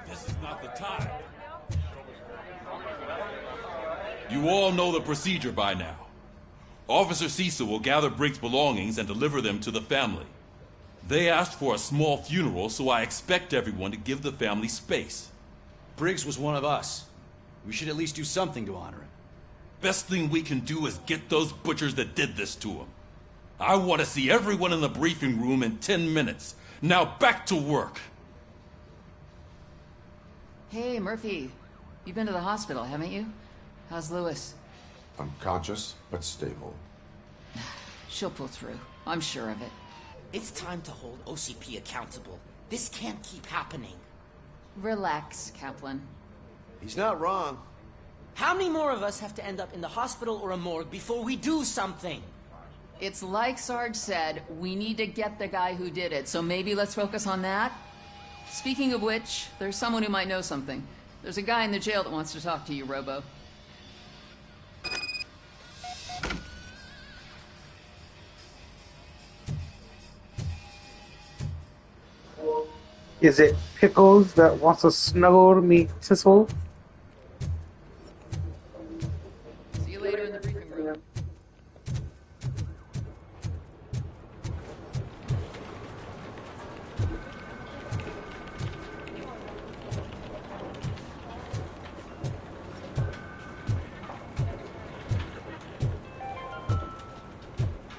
This is not the time. You all know the procedure by now. Officer Cecil will gather Briggs' belongings and deliver them to the family. They asked for a small funeral, so I expect everyone to give the family space. Briggs was one of us. We should at least do something to honor him. Best thing we can do is get those butchers that did this to him. I want to see everyone in the briefing room in 10 minutes. Now back to work. Hey, Murphy. You've been to the hospital, haven't you? How's Lewis? Unconscious, but stable. She'll pull through. I'm sure of it. It's time to hold OCP accountable. This can't keep happening. Relax, Kaplan. He's not wrong. How many more of us have to end up in the hospital or a morgue before we do something? It's like Sarge said, we need to get the guy who did it, so maybe let's focus on that? Speaking of which, there's someone who might know something. There's a guy in the jail that wants to talk to you, Robo. Is it Pickles that wants to snuggle me, Sissel? See you later in the briefing room.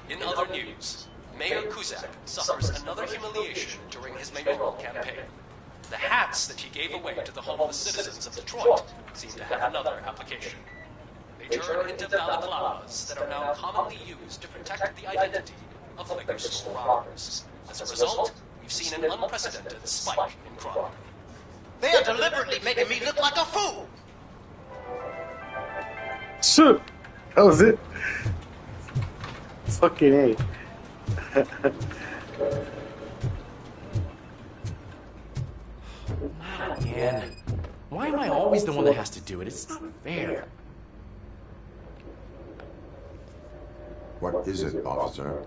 In other news, Mayor Kuzak suffers another humiliation during his mayoral campaign. The hats that he gave away to the homeless citizens of Detroit seem to have another application. They turn into balaclavas that are now commonly used to protect the identity of liquor store robbers. As a result, we've seen an unprecedented spike in crime. They are deliberately making me look like a fool! Shoot! That was it. Fucking A. Again. Why am I always the one that has to do it? It's not fair. What is it, officer?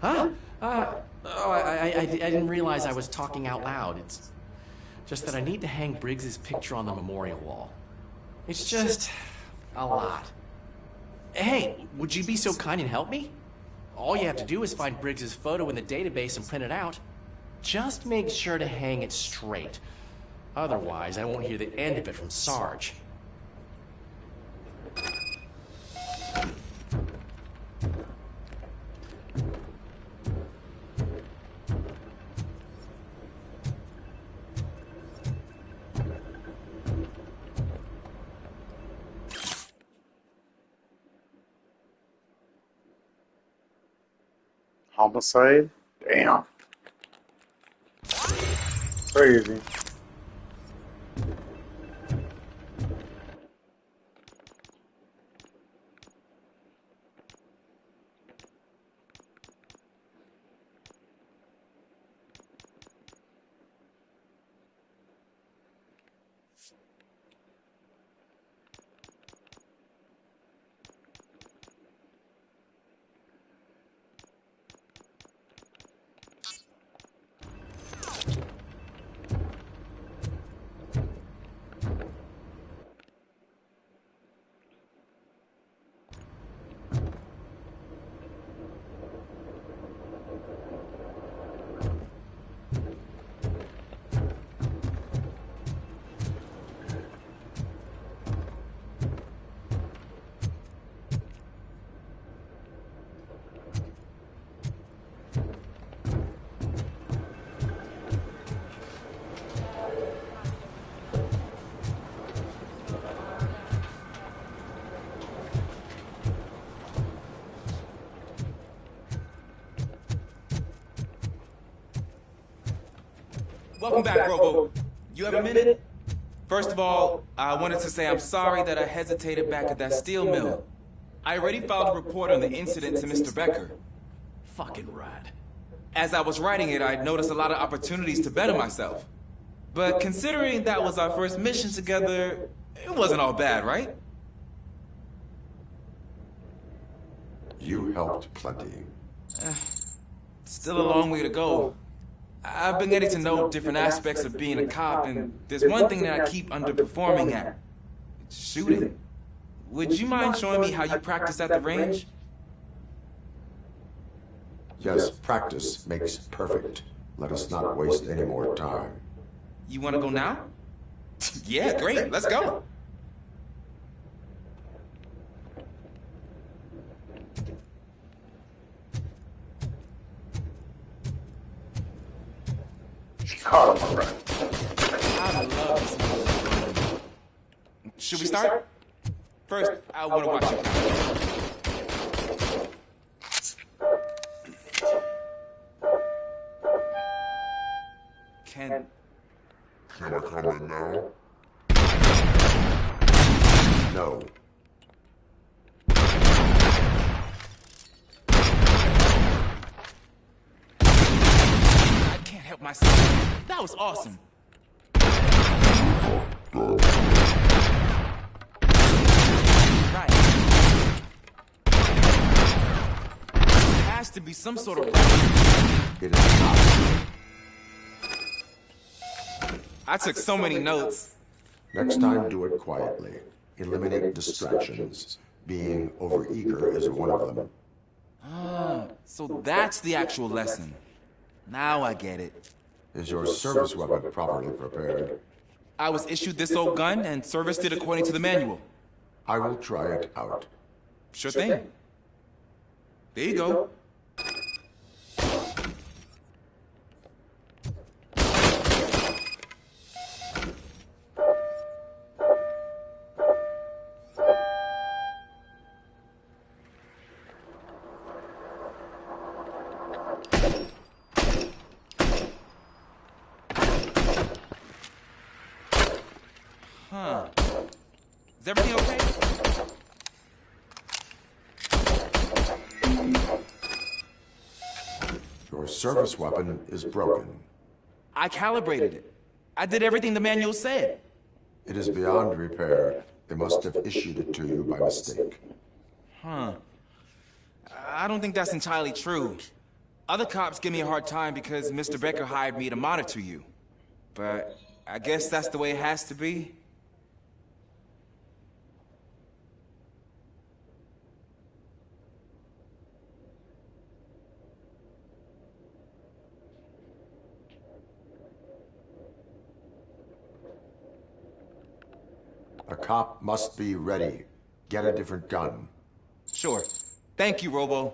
Huh? I didn't realize I was talking out loud. It's just that I need to hang Briggs's picture on the memorial wall. It's just a lot. Hey, would you be so kind and help me? All you have to do is find Briggs's photo in the database and print it out. Just make sure to hang it straight. Otherwise, I won't hear the end of it from Sarge. Homicide? Damn. Crazy. Welcome back, Robo. You have a minute? First of all, I wanted to say I'm sorry that I hesitated back at that steel mill. I already filed a report on the incident to Mr. Becker. Fucking rat. As I was writing it, I noticed a lot of opportunities to better myself. But considering that was our first mission together, it wasn't all bad, right? You helped plenty. Still a long way to go. I've been getting to know different aspects of being a cop, and there's one thing that I keep underperforming at. It's shooting. Would you mind showing me how you practice at the range? Yes, practice makes perfect. Let us not waste any more time. You want to go now? Yeah, great. Let's go. I love this. Should we start? First, I want to watch you. Can I come in now? No. I can't help myself. That was awesome. Right. There has to be some sort of... It is not. I took so many notes. Next time, do it quietly. Eliminate distractions. Being overeager is one of them. Ah, so that's the actual lesson. Now I get it. Is your service weapon properly prepared? I was issued this old gun and serviced it according to the manual. I will try it out. Sure thing. There you go. Huh. Is everything okay? Your service weapon is broken. I calibrated it. I did everything the manual said. It is beyond repair. They must have issued it to you by mistake. Huh. I don't think that's entirely true. Other cops give me a hard time because Mr. Becker hired me to monitor you. But I guess that's the way it has to be. A cop must be ready. Get a different gun. Sure. Thank you, Robo.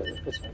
This way.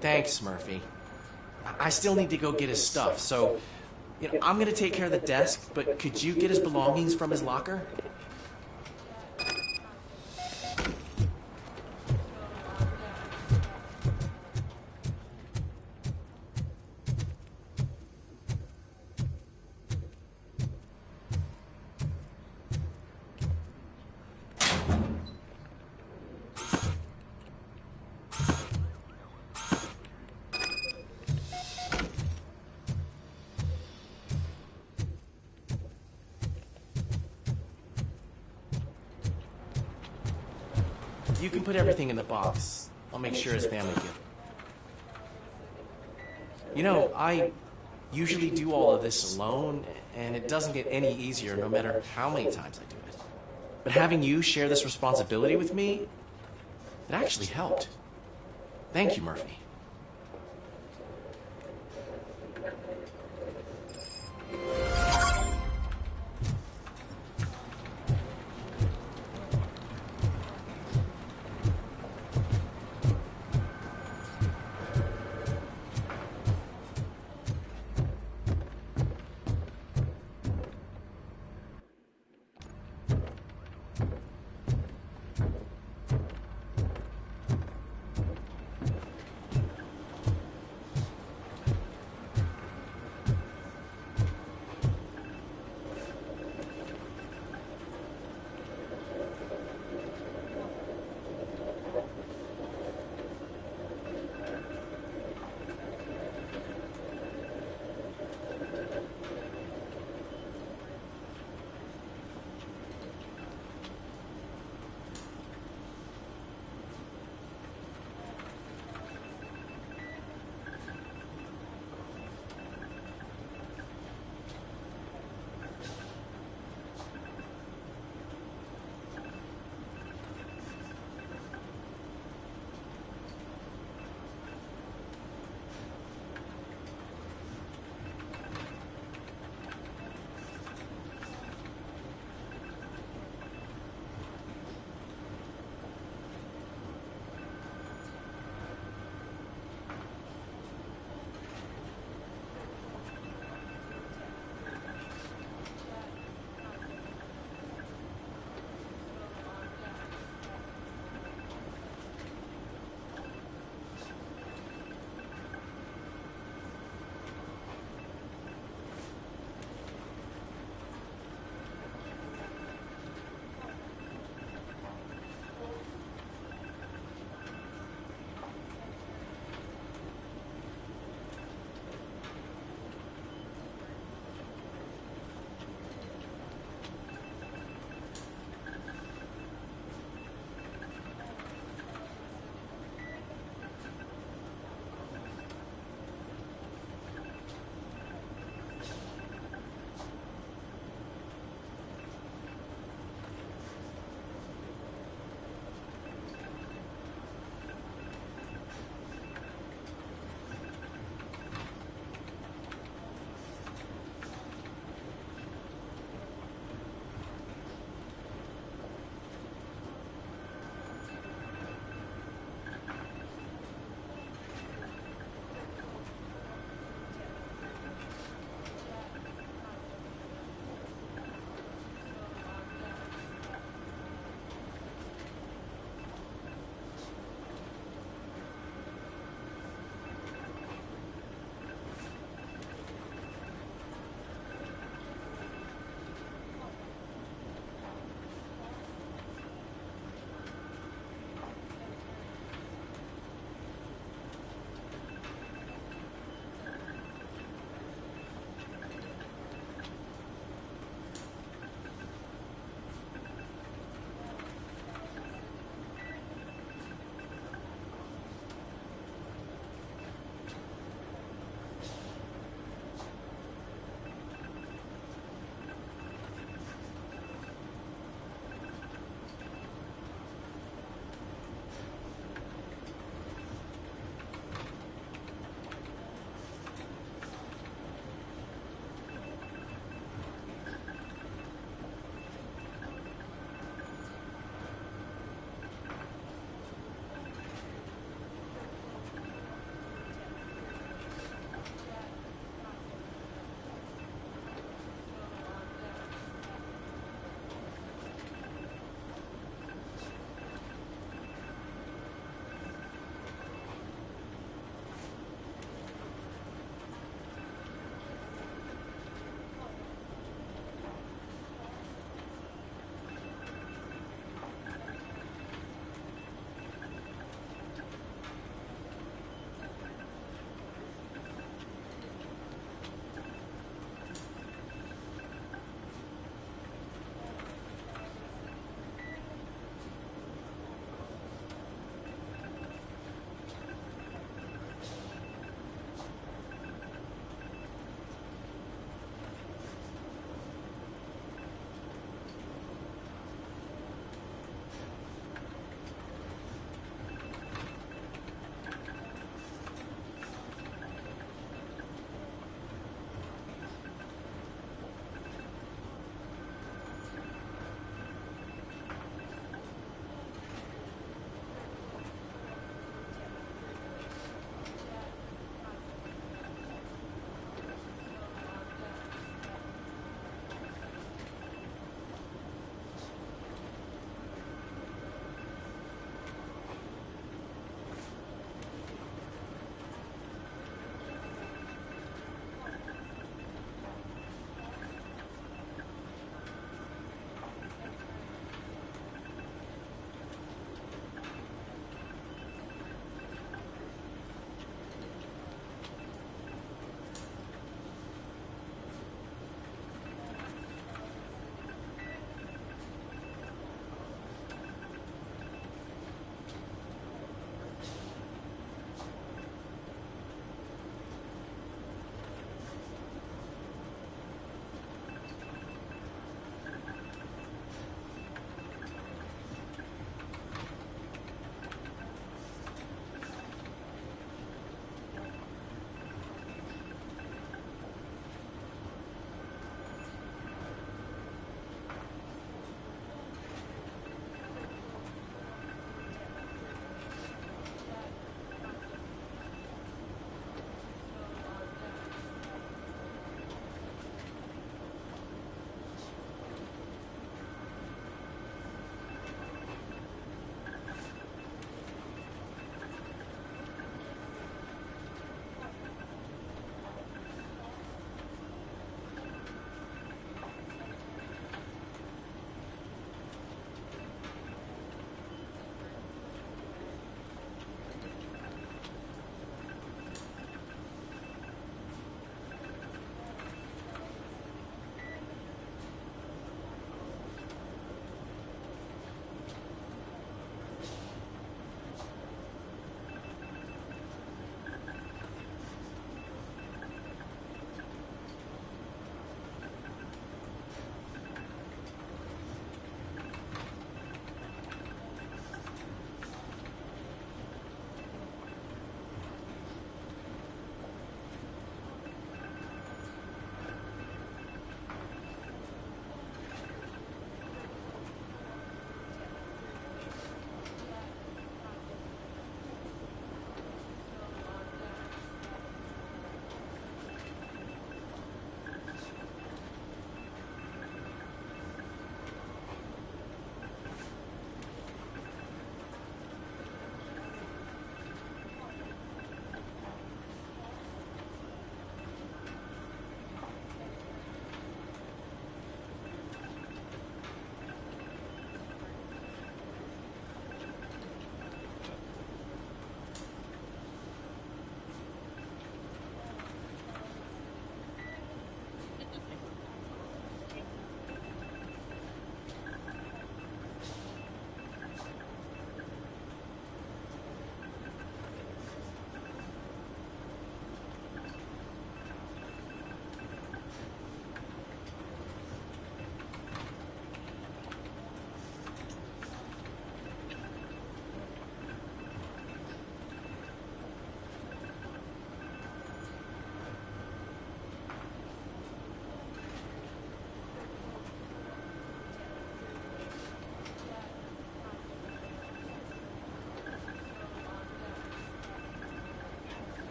Thanks, Murphy. I still need to go get his stuff, so I'm gonna take care of the desk, but could you get his belongings from his locker? You can put everything in the box. I'll make sure his family get it. You know, I usually do all of this alone, and it doesn't get any easier no matter how many times I do it. But having you share this responsibility with me, it actually helped. Thank you, Murphy.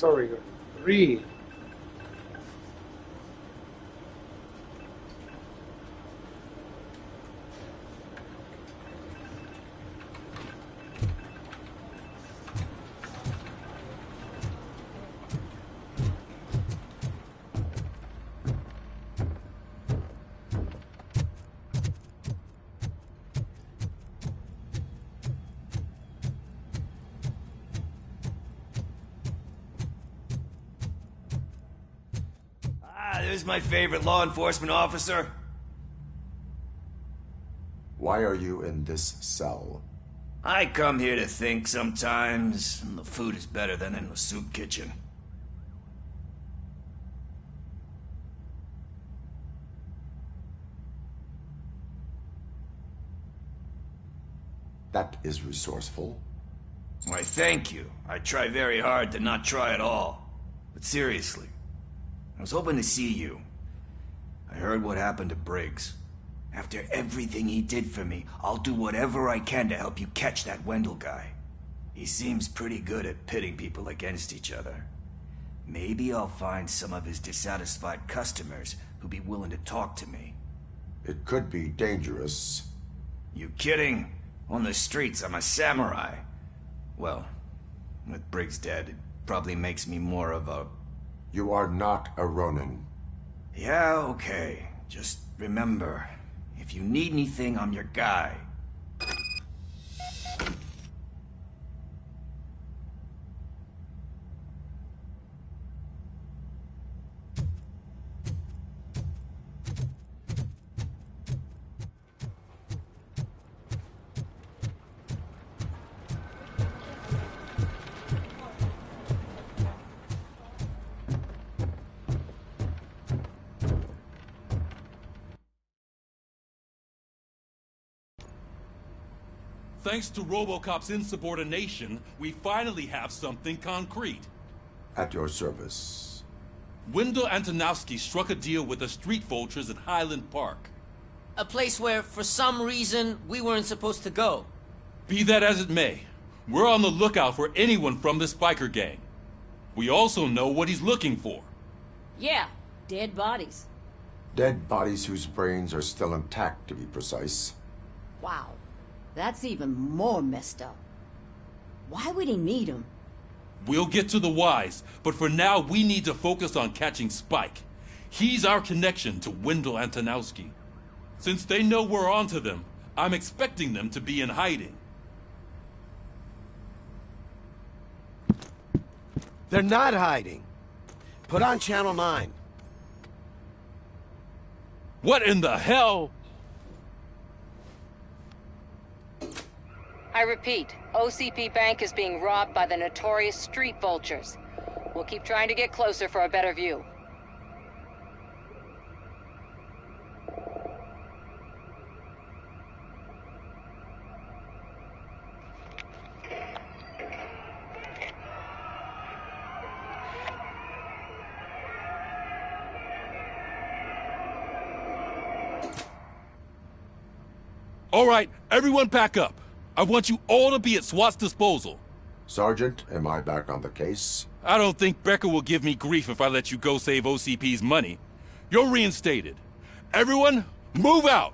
Sorry, read. There's my favorite law enforcement officer. Why are you in this cell? I come here to think sometimes, and the food is better than in the soup kitchen. That is resourceful. Why, thank you. I try very hard to not try at all. But seriously, I was hoping to see you. I heard what happened to Briggs. After everything he did for me, I'll do whatever I can to help you catch that Wendell guy. He seems pretty good at pitting people against each other. Maybe I'll find some of his dissatisfied customers who'd be willing to talk to me. It could be dangerous. You kidding? On the streets, I'm a samurai. Well, with Briggs dead, it probably makes me more of a... You are not a Ronin. Yeah, okay. Just remember, if you need anything, I'm your guy. Thanks to RoboCop's insubordination, we finally have something concrete. At your service. Wendell Antonowski struck a deal with the street vultures at Highland Park. A place where, for some reason, we weren't supposed to go. Be that as it may, we're on the lookout for anyone from this biker gang. We also know what he's looking for. Yeah, dead bodies. Dead bodies whose brains are still intact, to be precise. Wow. That's even more messed up. Why would he need him? We'll get to the whys, but for now we need to focus on catching Spike. He's our connection to Wendell Antonowski. Since they know we're onto them, I'm expecting them to be in hiding. They're not hiding. Put on Channel 9. What in the hell? I repeat, OCP Bank is being robbed by the notorious street vultures. We'll keep trying to get closer for a better view. All right, everyone pack up. I want you all to be at SWAT's disposal. Sergeant, am I back on the case? I don't think Becker will give me grief if I let you go save OCP's money. You're reinstated. Everyone, move out!